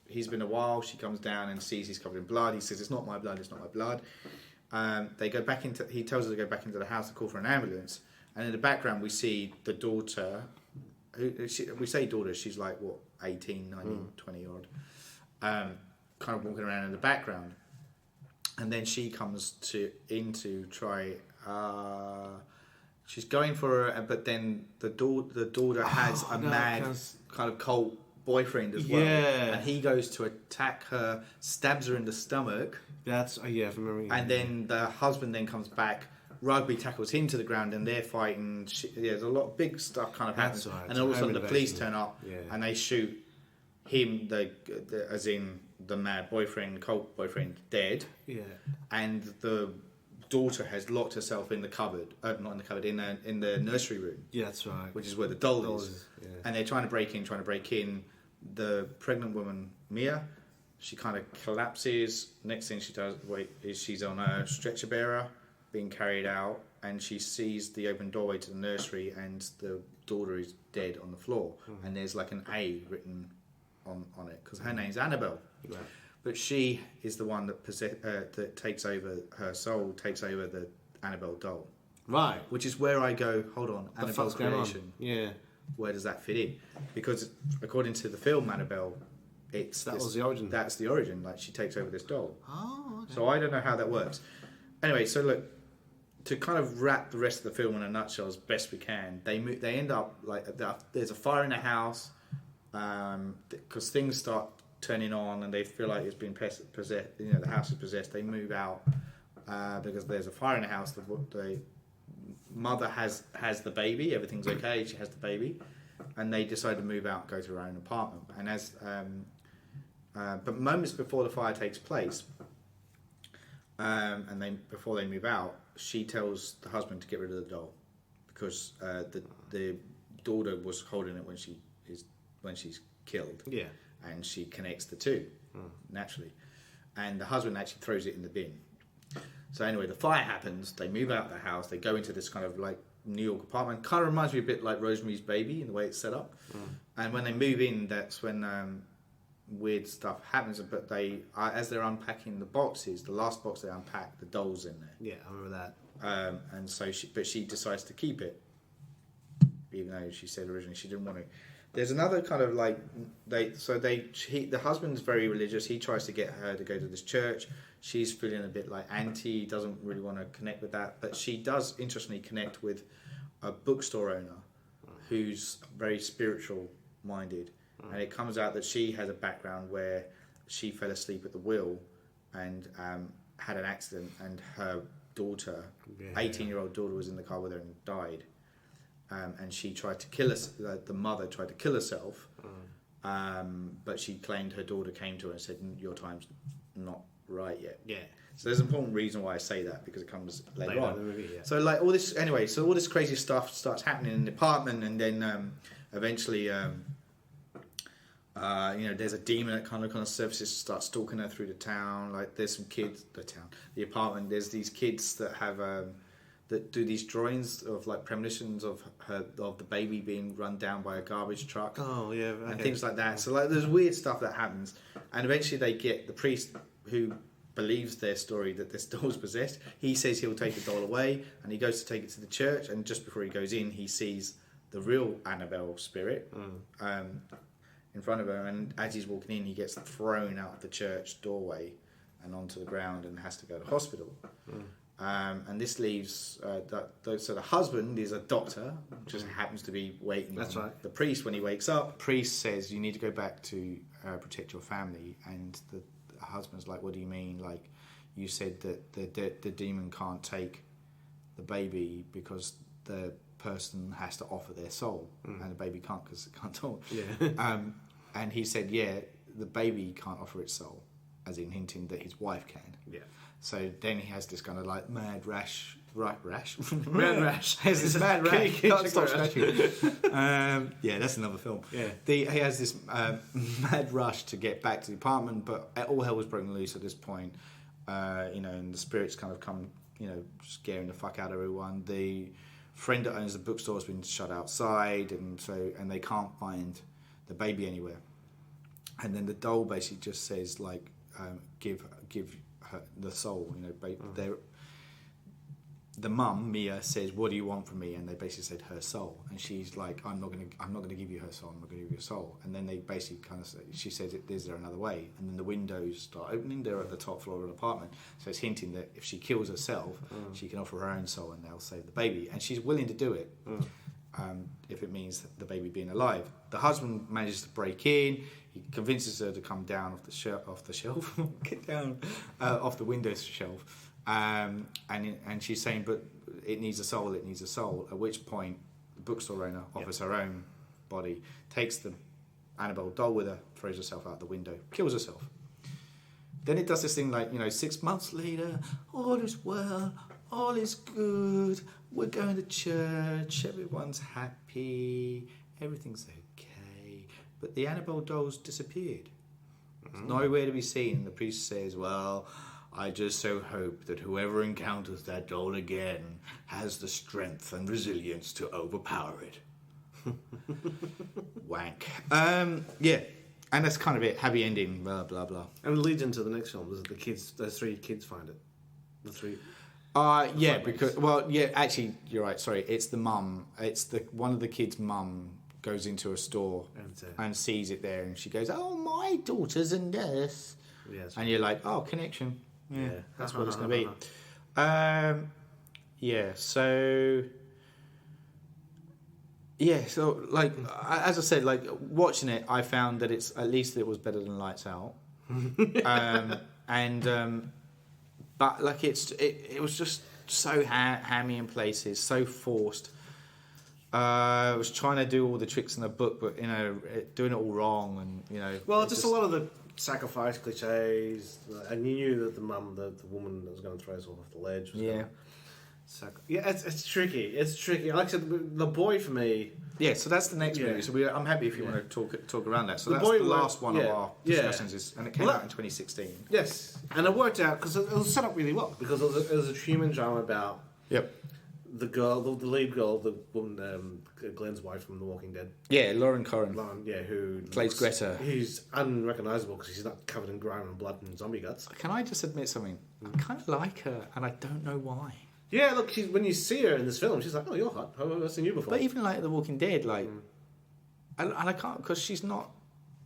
He's been a while. She comes down and sees he's covered in blood. He says, "It's not my blood. It's not my blood." They go back into. He tells her to go back into the house to call for an ambulance. And in the background, we see the daughter. We say daughter. She's like 18, 19, 20 odd. Kind of walking around in the background, and then she comes in to try. She's going for her, but then the daughter has mad kind of cult boyfriend as well. Yeah. And he goes to attack her, stabs her in the stomach. That's, from memory. And then the husband then comes back, rugby tackles him to the ground, and they're fighting. There's a lot of big stuff kind of happens. That's right. And all of a sudden the police turn up, Yeah. and they shoot him, as in the mad boyfriend, cult boyfriend, dead. Yeah. And the daughter has locked herself in the cupboard, not in the cupboard, in the nursery room. Yeah, that's right. Which is where the doll is. Yeah. And they're trying to break in. The pregnant woman, Mia, she kind of collapses. Next thing she does is she's on a stretcher bearer being carried out, and she sees the open doorway to the nursery, and the daughter is dead on the floor. And there's like an A written on it because her name's Annabelle. Right. But she is the one that takes over her soul, takes over the Annabelle doll. Right. Which is where I go, hold on, The Annabelle fuck's going on? creation. Yeah. Where does that fit in? Because according to the film Annabelle, was the origin. That's the origin. Like she takes over this doll. oh, okay. So I don't know how that works. Anyway, so look, to kind of wrap the rest of the film in a nutshell as best we can, they end up like there's a fire in the house because things start turning on and they feel like it's been possessed. You know, the house is possessed. They move out because there's a fire in the house. The mother has the baby. Everything's okay. She has the baby, and they decide to move out and go to their own apartment. And but moments before the fire takes place, before they move out, she tells the husband to get rid of the doll because the daughter was holding it when she's killed. Yeah. And she connects the two naturally, and the husband actually throws it in the bin. So anyway, the fire happens. They move out of the house. They go into this kind of like New York apartment. Kind of reminds me a bit like Rosemary's Baby in the way it's set up. And when they move in, that's when weird stuff happens. But as they're unpacking the boxes, the last box they unpack, the doll's in there. Yeah, I remember that. And so she decides to keep it, even though she said originally she didn't want to. There's another kind of like the husband's very religious. He tries to get her to go to this church. She's feeling a bit like anti, doesn't really want to connect with that, but she does interestingly connect with a bookstore owner who's very spiritual minded, and it comes out that she has a background where she fell asleep at the wheel and had an accident, and her daughter, Yeah. 18-year-old daughter, was in the car with her and died. And she tried to kill us. The mother tried to kill herself, but she claimed her daughter came to her and said, "Your time's not right yet." Yeah. So there's an important reason why I say that, because it comes later Later on. in the movie, yeah. So like all this anyway. So all this crazy stuff starts happening in the apartment, and then eventually, there's a demon that kind of surfaces, starts stalking her through the town. Like there's some kids, the apartment. There's these kids that have that do these drawings of like premonitions of the baby being run down by a garbage truck. Oh yeah, And things like that. So like there's weird stuff that happens, and eventually they get the priest who believes their story that this doll's possessed. He says he'll take the doll away, and he goes to take it to the church, and just before he goes in, he sees the real Annabelle spirit in front of him, and as he's walking in, he gets thrown out of the church doorway and onto the ground and has to go to hospital. And this leaves so the husband is a doctor, just happens to be waiting. That's on right. The priest, when he wakes up, priest says you need to go back to protect your family, and the husband's like, "What do you mean? Like, you said that the demon can't take the baby because the person has to offer their soul, and the baby can't because it can't talk." Yeah. And he said, "Yeah, the baby can't offer its soul," as in hinting that his wife can. Yeah. So then he has this kind of like mad rash. Mad rash. Has this mad rash. Can you Can't stop rash? scratching. Yeah, that's another film. Yeah. He has this mad rush to get back to the apartment, but all hell was broken loose at this point. And the spirits kind of come, scaring the fuck out of everyone. The friend that owns the bookstore has been shut outside, and they can't find the baby anywhere. And then the doll basically just says like, give her the soul. The mum Mia says, "What do you want from me?" And they basically said her soul, and she's like, "I'm not gonna give you her soul. I'm not gonna give you your soul." And then they basically kind of say, she says, "Is there another way?" And then the windows start opening. They're at the top floor of an apartment, so it's hinting that if she kills herself, she can offer her own soul, and they'll save the baby. And she's willing to do it. If it means the baby being alive. The husband manages to break in. He convinces her to come down off the shelf, get down off the window shelf, and she's saying, "But it needs a soul. It needs a soul." At which point, the bookstore owner offers her own body, takes the Annabelle doll with her, throws herself out the window, kills herself. Then it does this thing like 6 months later, all is well, all is good. We're going to church. Everyone's happy. Everything's okay. But the Annabelle doll's disappeared. It's nowhere to be seen. The priest says, "Well, I just so hope that whoever encounters that doll again has the strength and resilience to overpower it." Wank. Yeah. And that's kind of it. Happy ending. Blah blah blah. And it leads into the next film. The kids, those three kids find it. The three. Yeah, actually, you're right. Sorry, it's the mum. It's one of the kids' mum goes into a store and sees it there, and she goes, "Oh, my daughter's a nurse." Yes. And you're like, "Oh, connection." Yeah, that's what it's going to be. So like as I said, like watching it, I found that at least it was better than Lights Out. But like it was just so hammy in places, so forced. I was trying to do all the tricks in the book, but doing it all wrong, and Well, just a lot of the sacrifice cliches, and you knew that the mum, the woman that was going to throw herself off the ledge, was going to it's tricky. It's tricky. Like I said, The Boy for me. Yeah, so that's the next movie. So I'm happy if you want to talk around that. So that's Boy the last one of our yeah. discussions, and it came out in 2016. Yes, and it worked out because it was set up really well, because it was a human drama about the girl, the lead girl, the woman, Glenn's wife from The Walking Dead. Yeah, Lauren Cohen. Who plays Greta. Who's unrecognisable because she's not covered in grime and blood and zombie guts. Can I just admit something? I kind of like her, and I don't know why. Yeah, look, when you see her in this film, she's like, "Oh, you're hot. I've seen you before." But even like The Walking Dead, like, and I can't, because she's not,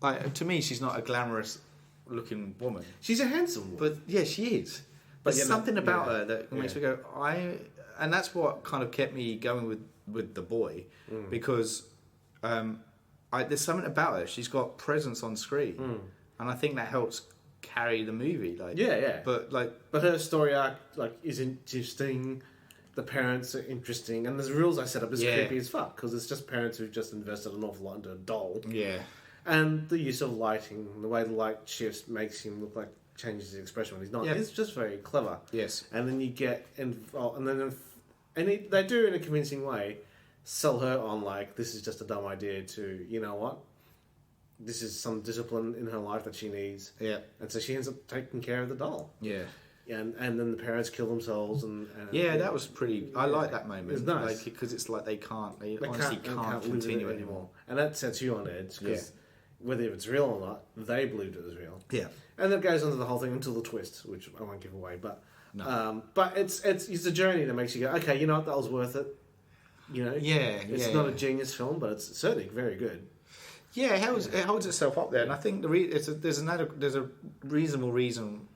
like, to me, she's not a glamorous looking woman. She's a handsome woman. But yeah, she is. But there's something about her that makes me go, and that's what kind of kept me going with The Boy, because there's something about her. She's got presence on screen, and I think that helps carry the movie. Like, Yeah. But like, But her story arc is interesting. The parents are interesting, and the rules I set up is creepy as fuck because it's just parents who've just invested an awful lot into a doll. yeah, And the use of lighting, the way the light shifts makes him look like changes his expression when he's not. Yeah. It's just very clever. yes, And then you get involved, they do in a convincing way sell her on like this is just a dumb idea to you know what, this is some discipline in her life that she needs, yeah, and so she ends up taking care of the doll. yeah. And then the parents kill themselves and Yeah, that was pretty. I like that moment. It's nice. because it's like they honestly they can't live with continue it anymore. and that sets you on edge because whether it's real or not, they believed it was real. Yeah, And that goes into the whole thing until the twist, which I won't give away. But No. but it's a journey that makes you go, okay, you know what, that was worth it. You know, it's not a genius film, but it's certainly very good. Yeah, it holds itself up there, and I think there's a reasonable reason.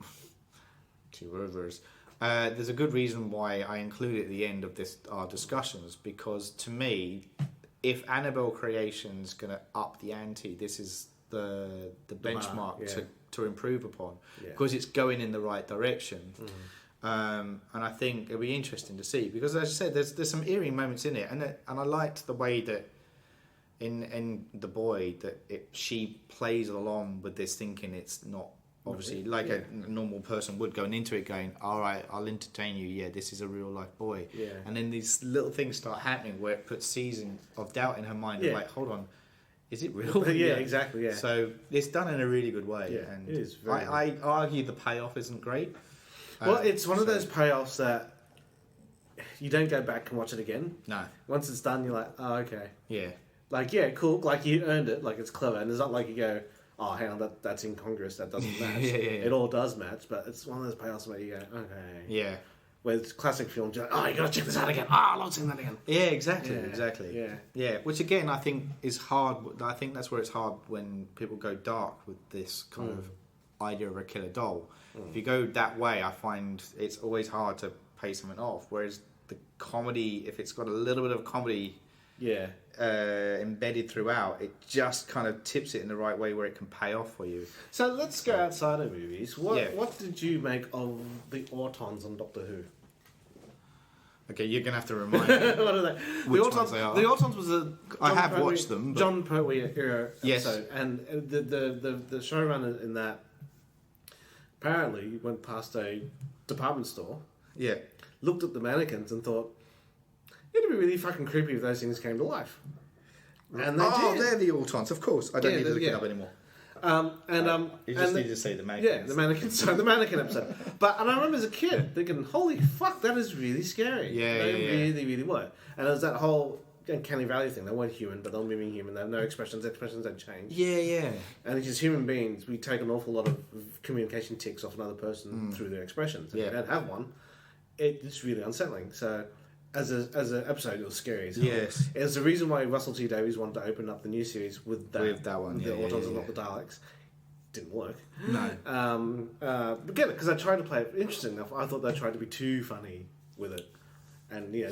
Two rivers. There's a good reason why I include it at the end of our discussions, because to me, if Annabelle Creation's going to up the ante, this is the benchmark to improve upon, because it's going in the right direction. And I think it'll be interesting to see, because as I said, there's some eerie moments in it, and I liked the way that in The Boy that she plays along with this, thinking it's not obviously like a normal person would, going into it going, all right, I'll entertain you, yeah, this is a real life boy, and then these little things start happening where it puts seasons of doubt in her mind, of like, hold on, is it real? Exactly. So it's done in a really good way, and it is I argue the payoff isn't great. Well, it's one of those payoffs that you don't go back and watch it again. No. Once it's done, you're like, oh, okay. Yeah. Like, yeah, cool. Like, you earned it. Like, it's clever. And it's not like you go, oh, hang on, that's incongruous. That doesn't match. It all does match, but it's one of those payoffs where you go, okay. Yeah. Where it's classic films, you're like, oh, you got to check this out again. Oh, I love seeing that again. Yeah, exactly. Yeah. Yeah, which again, I think is hard. I think that's where it's hard when people go dark with this kind of idea of a killer doll. If you go that way, I find it's always hard to pay something off. Whereas the comedy, if it's got a little bit of comedy embedded throughout, it just kind of tips it in the right way where it can pay off for you. So let's go outside of movies. What did you make of the Autons on Doctor Who? Okay, you're gonna have to remind me. What are they? Which ones they are. The Autons was a I have watched them, but- John Pertwee era Yes. episode, and the showrunner in that apparently went past a department store, Yeah. looked at the mannequins, and thought it'd be really fucking creepy if those things came to life. And they did. They're the Autons, of course. I don't need to look it up anymore. You just need to say the mannequins. Yeah, the mannequin. Sorry, the mannequin episode. And I remember as a kid thinking, "Holy fuck, that is really scary." They really were. And it was that whole Uncanny Valley thing. They weren't human, but they were mimicking human. They have no expressions. Expressions don't change. Yeah. And as human beings, we take an awful lot of communication ticks off another person through their expressions. And if you don't have one, it's really unsettling. So, as an episode, it was scary as hell. Yes. It's the reason why Russell T Davies wanted to open up the new series with that one, the Autons and not the Daleks. Didn't work. No. But get it, because I tried to play it interesting enough. I thought they tried to be too funny with it. And, you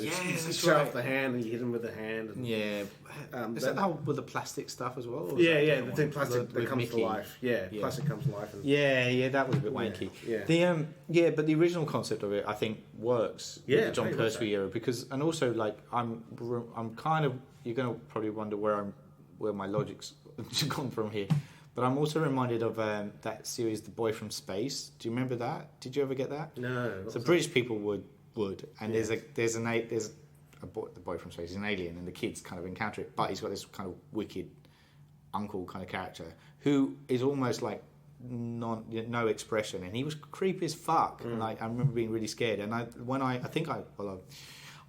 show off the hand and you hit him with the hand. And, is that how with the plastic stuff as well? The thing plastic that comes to Mickey? life. Yeah, plastic comes to life. And, that was a bit wanky. Yeah. But the original concept of it, I think, works with the John very much Pertwee era, because, and also like I'm kind of, you're going to probably wonder where my logic's gone from here, but I'm also reminded of that series, The Boy from Space. Do you remember that? Did you ever get that? No. So British people would, and there's a boy, the boy from space, he's an alien, and the kids kind of encounter it, but he's got this kind of wicked uncle kind of character who is almost like no expression, and he was creepy as fuck. And I remember being really scared. And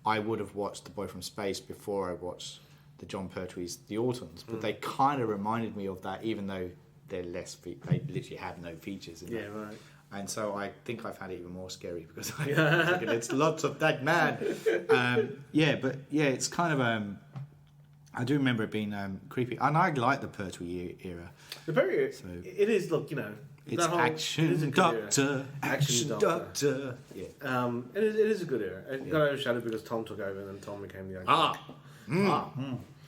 I would have watched The Boy from Space before I watched the John Pertwee's The Autons, but they kind of reminded me of that, even though they're they literally have no features in that. Right. And so I think I found it even more scary because it's lots of that man. It's kind of I do remember it being creepy, and I like the Pertwee era. The Pertwee, it is. Look, it's action doctor, action doctor. Yeah. It is a good era. It got overshadowed because Tom took over, and then Tom became the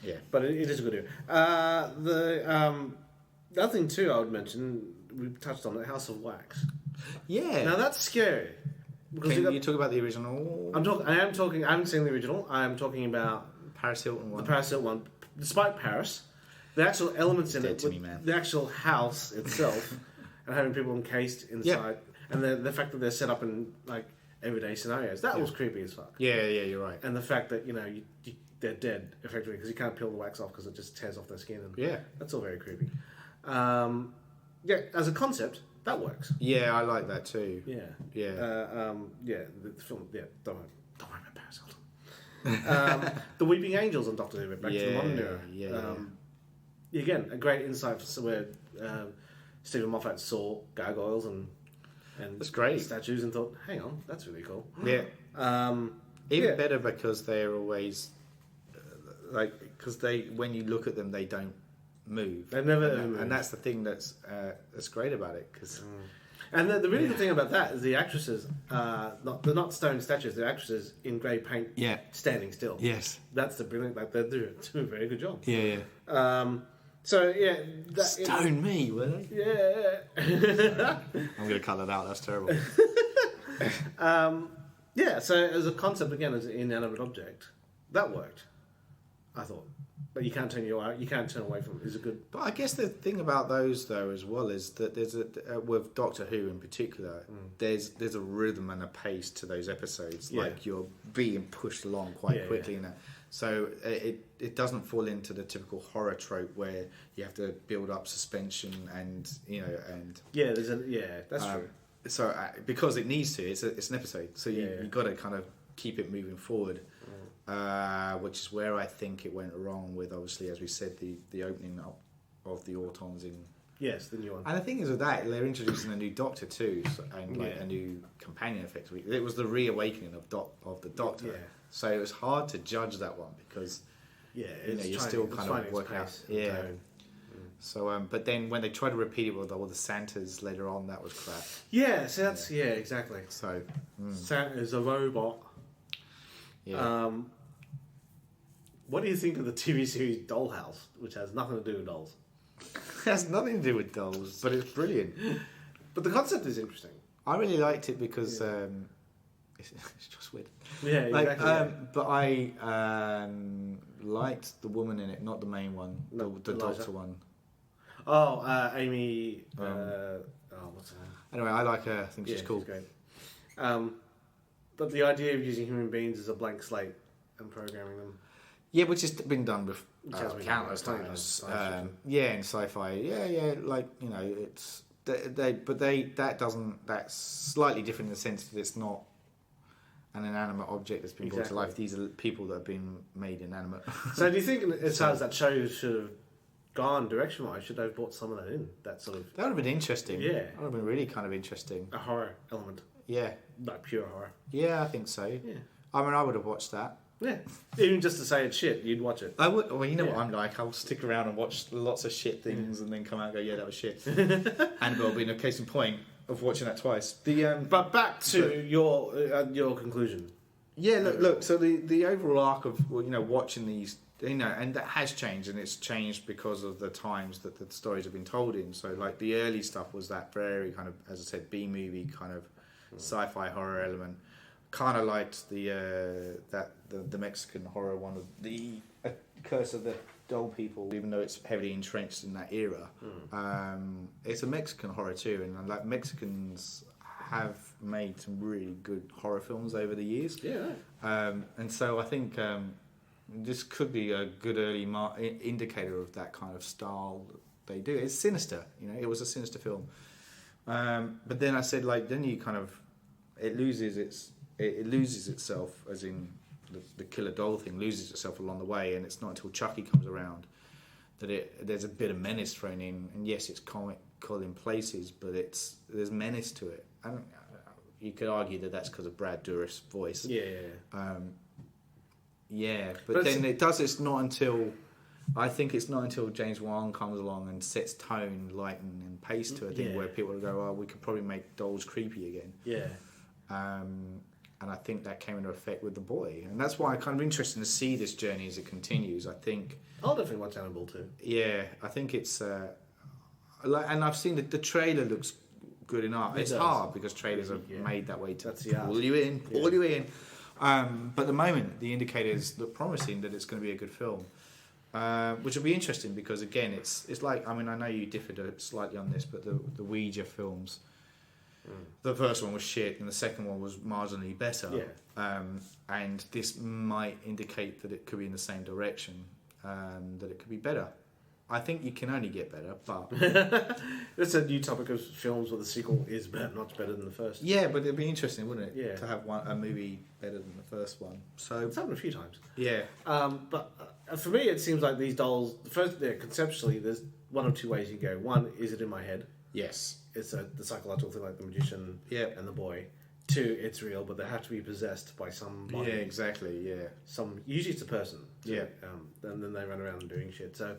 Yeah. But it is a good era. The other thing too, I would mention, we touched on it, House of Wax. Yeah. Now that's scary. Because Can you talk about the original? I am talking. I haven't seen the original. I am talking about Paris Hilton one. the Paris Hilton one. Despite Paris, the actual elements in Dead it, to me, man. the actual house itself, and having people encased inside, and the fact that they're set up in like everyday scenarios, that was creepy as fuck. Yeah, you're right. And the fact that they're dead effectively because you can't peel the wax off because it just tears off their skin. And that's all very creepy. As a concept, that works. Yeah, I like that too. Yeah. The film. Yeah, don't worry about Paris Hilton. The Weeping Angels on Doctor Who, back to the modern era. Again, a great insight for where Stephen Moffat saw gargoyles and that's great. statues and thought, hang on, that's really cool. Yeah. Even better because they're always because when you look at them, they don't move. They never move. And that's the thing that's great about it. Cause, And the really good thing about that is the actresses, they're not stone statues, they're actresses in grey paint standing still. Yes. That's the brilliant, they do a very good job. Yeah. Stone me, were they? Yeah. I'm going to cut that out, that's terrible. So as a concept, again, as an inanimate object, that worked, I thought. But you can't turn away from it. Is a good. But I guess the thing about those though as well is that there's with Doctor Who in particular, there's a rhythm and a pace to those episodes. Yeah. Like you're being pushed along quite quickly in that. So it doesn't fall into the typical horror trope where you have to build up suspension and that's true. So because it needs to, it's an episode. So you got to kind of keep it moving forward. Which is where I think it went wrong with, obviously, as we said, the opening up of the Autons in... Yes, the new one. And the thing is with that, they're introducing a new Doctor too, and a new companion, effectively. It was the reawakening of the Doctor. Yeah. So it was hard to judge that one because you're still kind of working out. Yeah. So, but then when they tried to repeat it with all the Santas later on, that was crap. Yeah, so that's... Yeah, exactly. So... Santa's a robot. Yeah. What do you think of the TV series Dollhouse, which has nothing to do with dolls? It has nothing to do with dolls, but it's brilliant. But the concept is interesting. I really liked it because it's just weird. Yeah, exactly. But I liked the woman in it, not the main one, the doctor one. Oh, Amy. What's her name? Anyway, I like her. I think she's cool. She's great. But the idea of using human beings as a blank slate and programming them. Yeah, which has been done with countless done times. In sci-fi. It's that's slightly different in the sense that it's not an inanimate object that's been brought to life. These are people that have been made inanimate. So do you think, as far as that show should have gone direction-wise, should they have brought some of that in? That would have been interesting. Yeah. That would have been really kind of interesting. A horror element. Yeah. Like pure horror. Yeah, I think so. Yeah. I mean, I would have watched that. Yeah. Even just to say it's shit, you'd watch it. I would. Well, you know what I'm like. I'll stick around and watch lots of shit things and then come out and go, yeah, that was shit. Annabelle being a case in point of watching that twice. But back to your conclusion. Yeah, look. So the overall arc of watching these, and that has changed, and it's changed because of the times that the stories have been told in. So like the early stuff was that very kind of, as I said, B movie kind of sci-fi horror element. Kind of liked the Mexican horror one of the Curse of the Doll People, even though it's heavily entrenched in that era. It's a Mexican horror too, and like Mexicans have made some really good horror films over the years. Yeah. And so I think this could be a good early indicator of that kind of style that they do. It's sinister, it was a sinister film. But then I said, then you kind of, it loses itself, as in the killer doll thing loses itself along the way, and it's not until Chucky comes around that there's a bit of menace thrown in. And yes, it's comical in places, but there's menace to it. You could argue that that's because of Brad Dourif's voice. But then it's not until James Wan comes along and sets tone, lighting, and pace to a thing where people will go, we could probably make dolls creepy again. Yeah. And I think that came into effect with The Boy, and that's why I'm kind of interested to see this journey as it continues. I think I'll definitely watch Annabelle too. Yeah, I think it's. and I've seen the trailer looks good enough. It's does. hard because trailers are made that way to That's the art. pull you in. But at the moment, the indicators look promising that it's going to be a good film, which will be interesting because again, it's like, I mean, I know you differed slightly on this, but the Ouija films, the first one was shit and the second one was marginally better. Yeah. And this might indicate that it could be in the same direction, that it could be better. I think you can only get better, but It's a new topic of films where the sequel is much better than the first. yeah, but it'd be interesting, wouldn't it? Yeah. To have a movie better than the first one. So It's happened a few times. yeah, But for me, it seems like these dolls. First, conceptually, there's one of two ways you go. One, is it in my head? yes, It's the psychological thing, like the magician Yeah. and the boy. Two, it's real, but they have to be possessed by yeah, somebody. exactly, yeah. Usually it's a person. So, Yeah. and then they run around doing shit. So,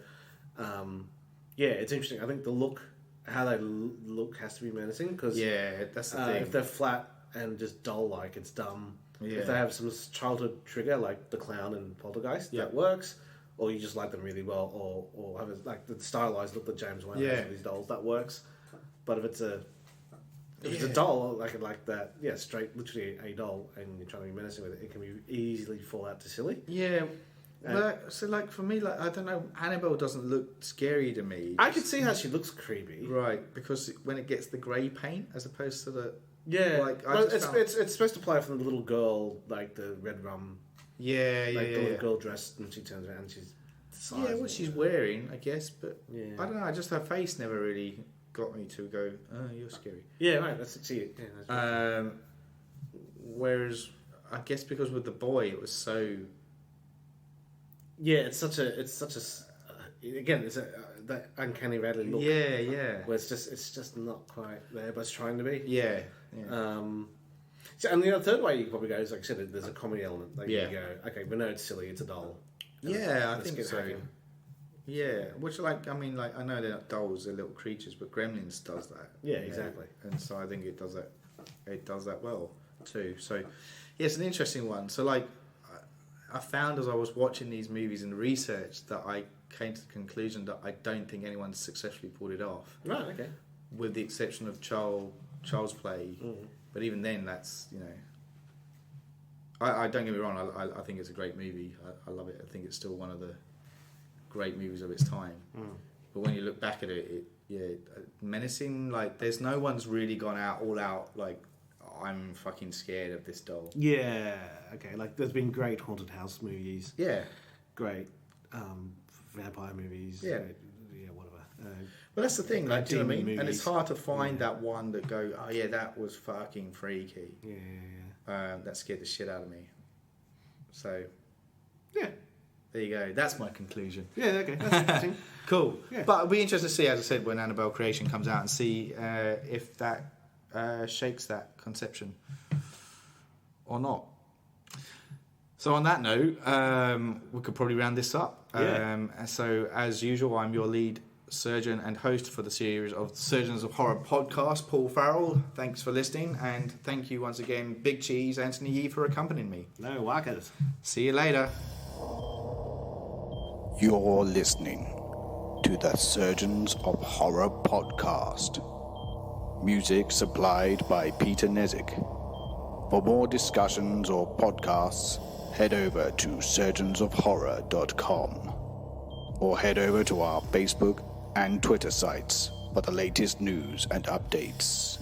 yeah, it's interesting. I think the look, how they look, has to be menacing because Yeah, that's the thing. if they're flat and just doll-like, it's dumb. Yeah. If they have some childhood trigger, like the clown and Poltergeist, Yeah. that works. Or you just like them really well, or have it, like the stylized look that James Wan Yeah. has with these dolls, that works. But if it's a Yeah. doll like that, yeah, straight, literally a doll, and you're trying to be menacing with it, it can be easily fall out to silly. Yeah. But so like for me, like I don't know, Annabelle doesn't look scary to me. I can see how she looks creepy. Right, because when it gets the grey paint as opposed to the Yeah, Like, I well, just it's, found- it's supposed to play from the little girl, like the red rum, yeah, like the little girl dressed, and she turns around and she's the size yeah, what of- she's wearing, I guess, but Yeah. I don't know. Just her face never really got me to go, oh, you're scary. Yeah, right. That's see it. Yeah, that's right. Whereas I guess because with the boy, it was so Yeah, it's such a again, it's that uncanny valley look. yeah, Where it's just not quite there, but it's trying to be. yeah. So, and the third way you could probably go is, like I said, there's a comedy element. Like Yeah. you go, okay, we know it's silly, it's a doll. Yeah, I Let's think get so. hacking. Yeah, which I mean, like I know they're not dolls; they're little creatures, but Gremlins does that. Yeah, you know, exactly. And so I think it does that. It does that well too. So, yeah, it's an interesting one. So, like, I found as I was watching these movies and research that I came to the conclusion that I don't think anyone's successfully pulled it off, Right. Okay. with the exception of Child's Play. But even then, that's I don't get me wrong. I think it's a great movie. I love it. I think it's still one of the great movies of its time. But when you look back at it, menacing. Like, there's no one's really gone all out. Like, I'm fucking scared of this doll. Yeah. Okay. Like, there's been great haunted house movies, Yeah. great vampire movies. Yeah. Yeah. Whatever. Well, that's the thing. Like, do you know what I mean? demon And it's movies. hard to find that one that go, oh yeah, that was fucking freaky. Yeah. That scared the shit out of me. So Yeah. there you go. That's my conclusion. Yeah. Okay. That's interesting. Cool. Yeah. But it'll be interesting to see, as I said, when Annabelle Creation comes out and see if that shakes that conception or not. So on that note, we could probably round this up. Yeah. So as usual, I'm your lead surgeon and host for the series of Surgeons of Horror podcast, Paul Farrell. Thanks for listening, and thank you once again, Big Cheese, Anthony Yee, for accompanying me. No whackers. See you later. You're listening to the Surgeons of Horror podcast. Music supplied by Peter Nezik. For more discussions or podcasts, head over to surgeonsofhorror.com or head over to our Facebook and Twitter sites for the latest news and updates.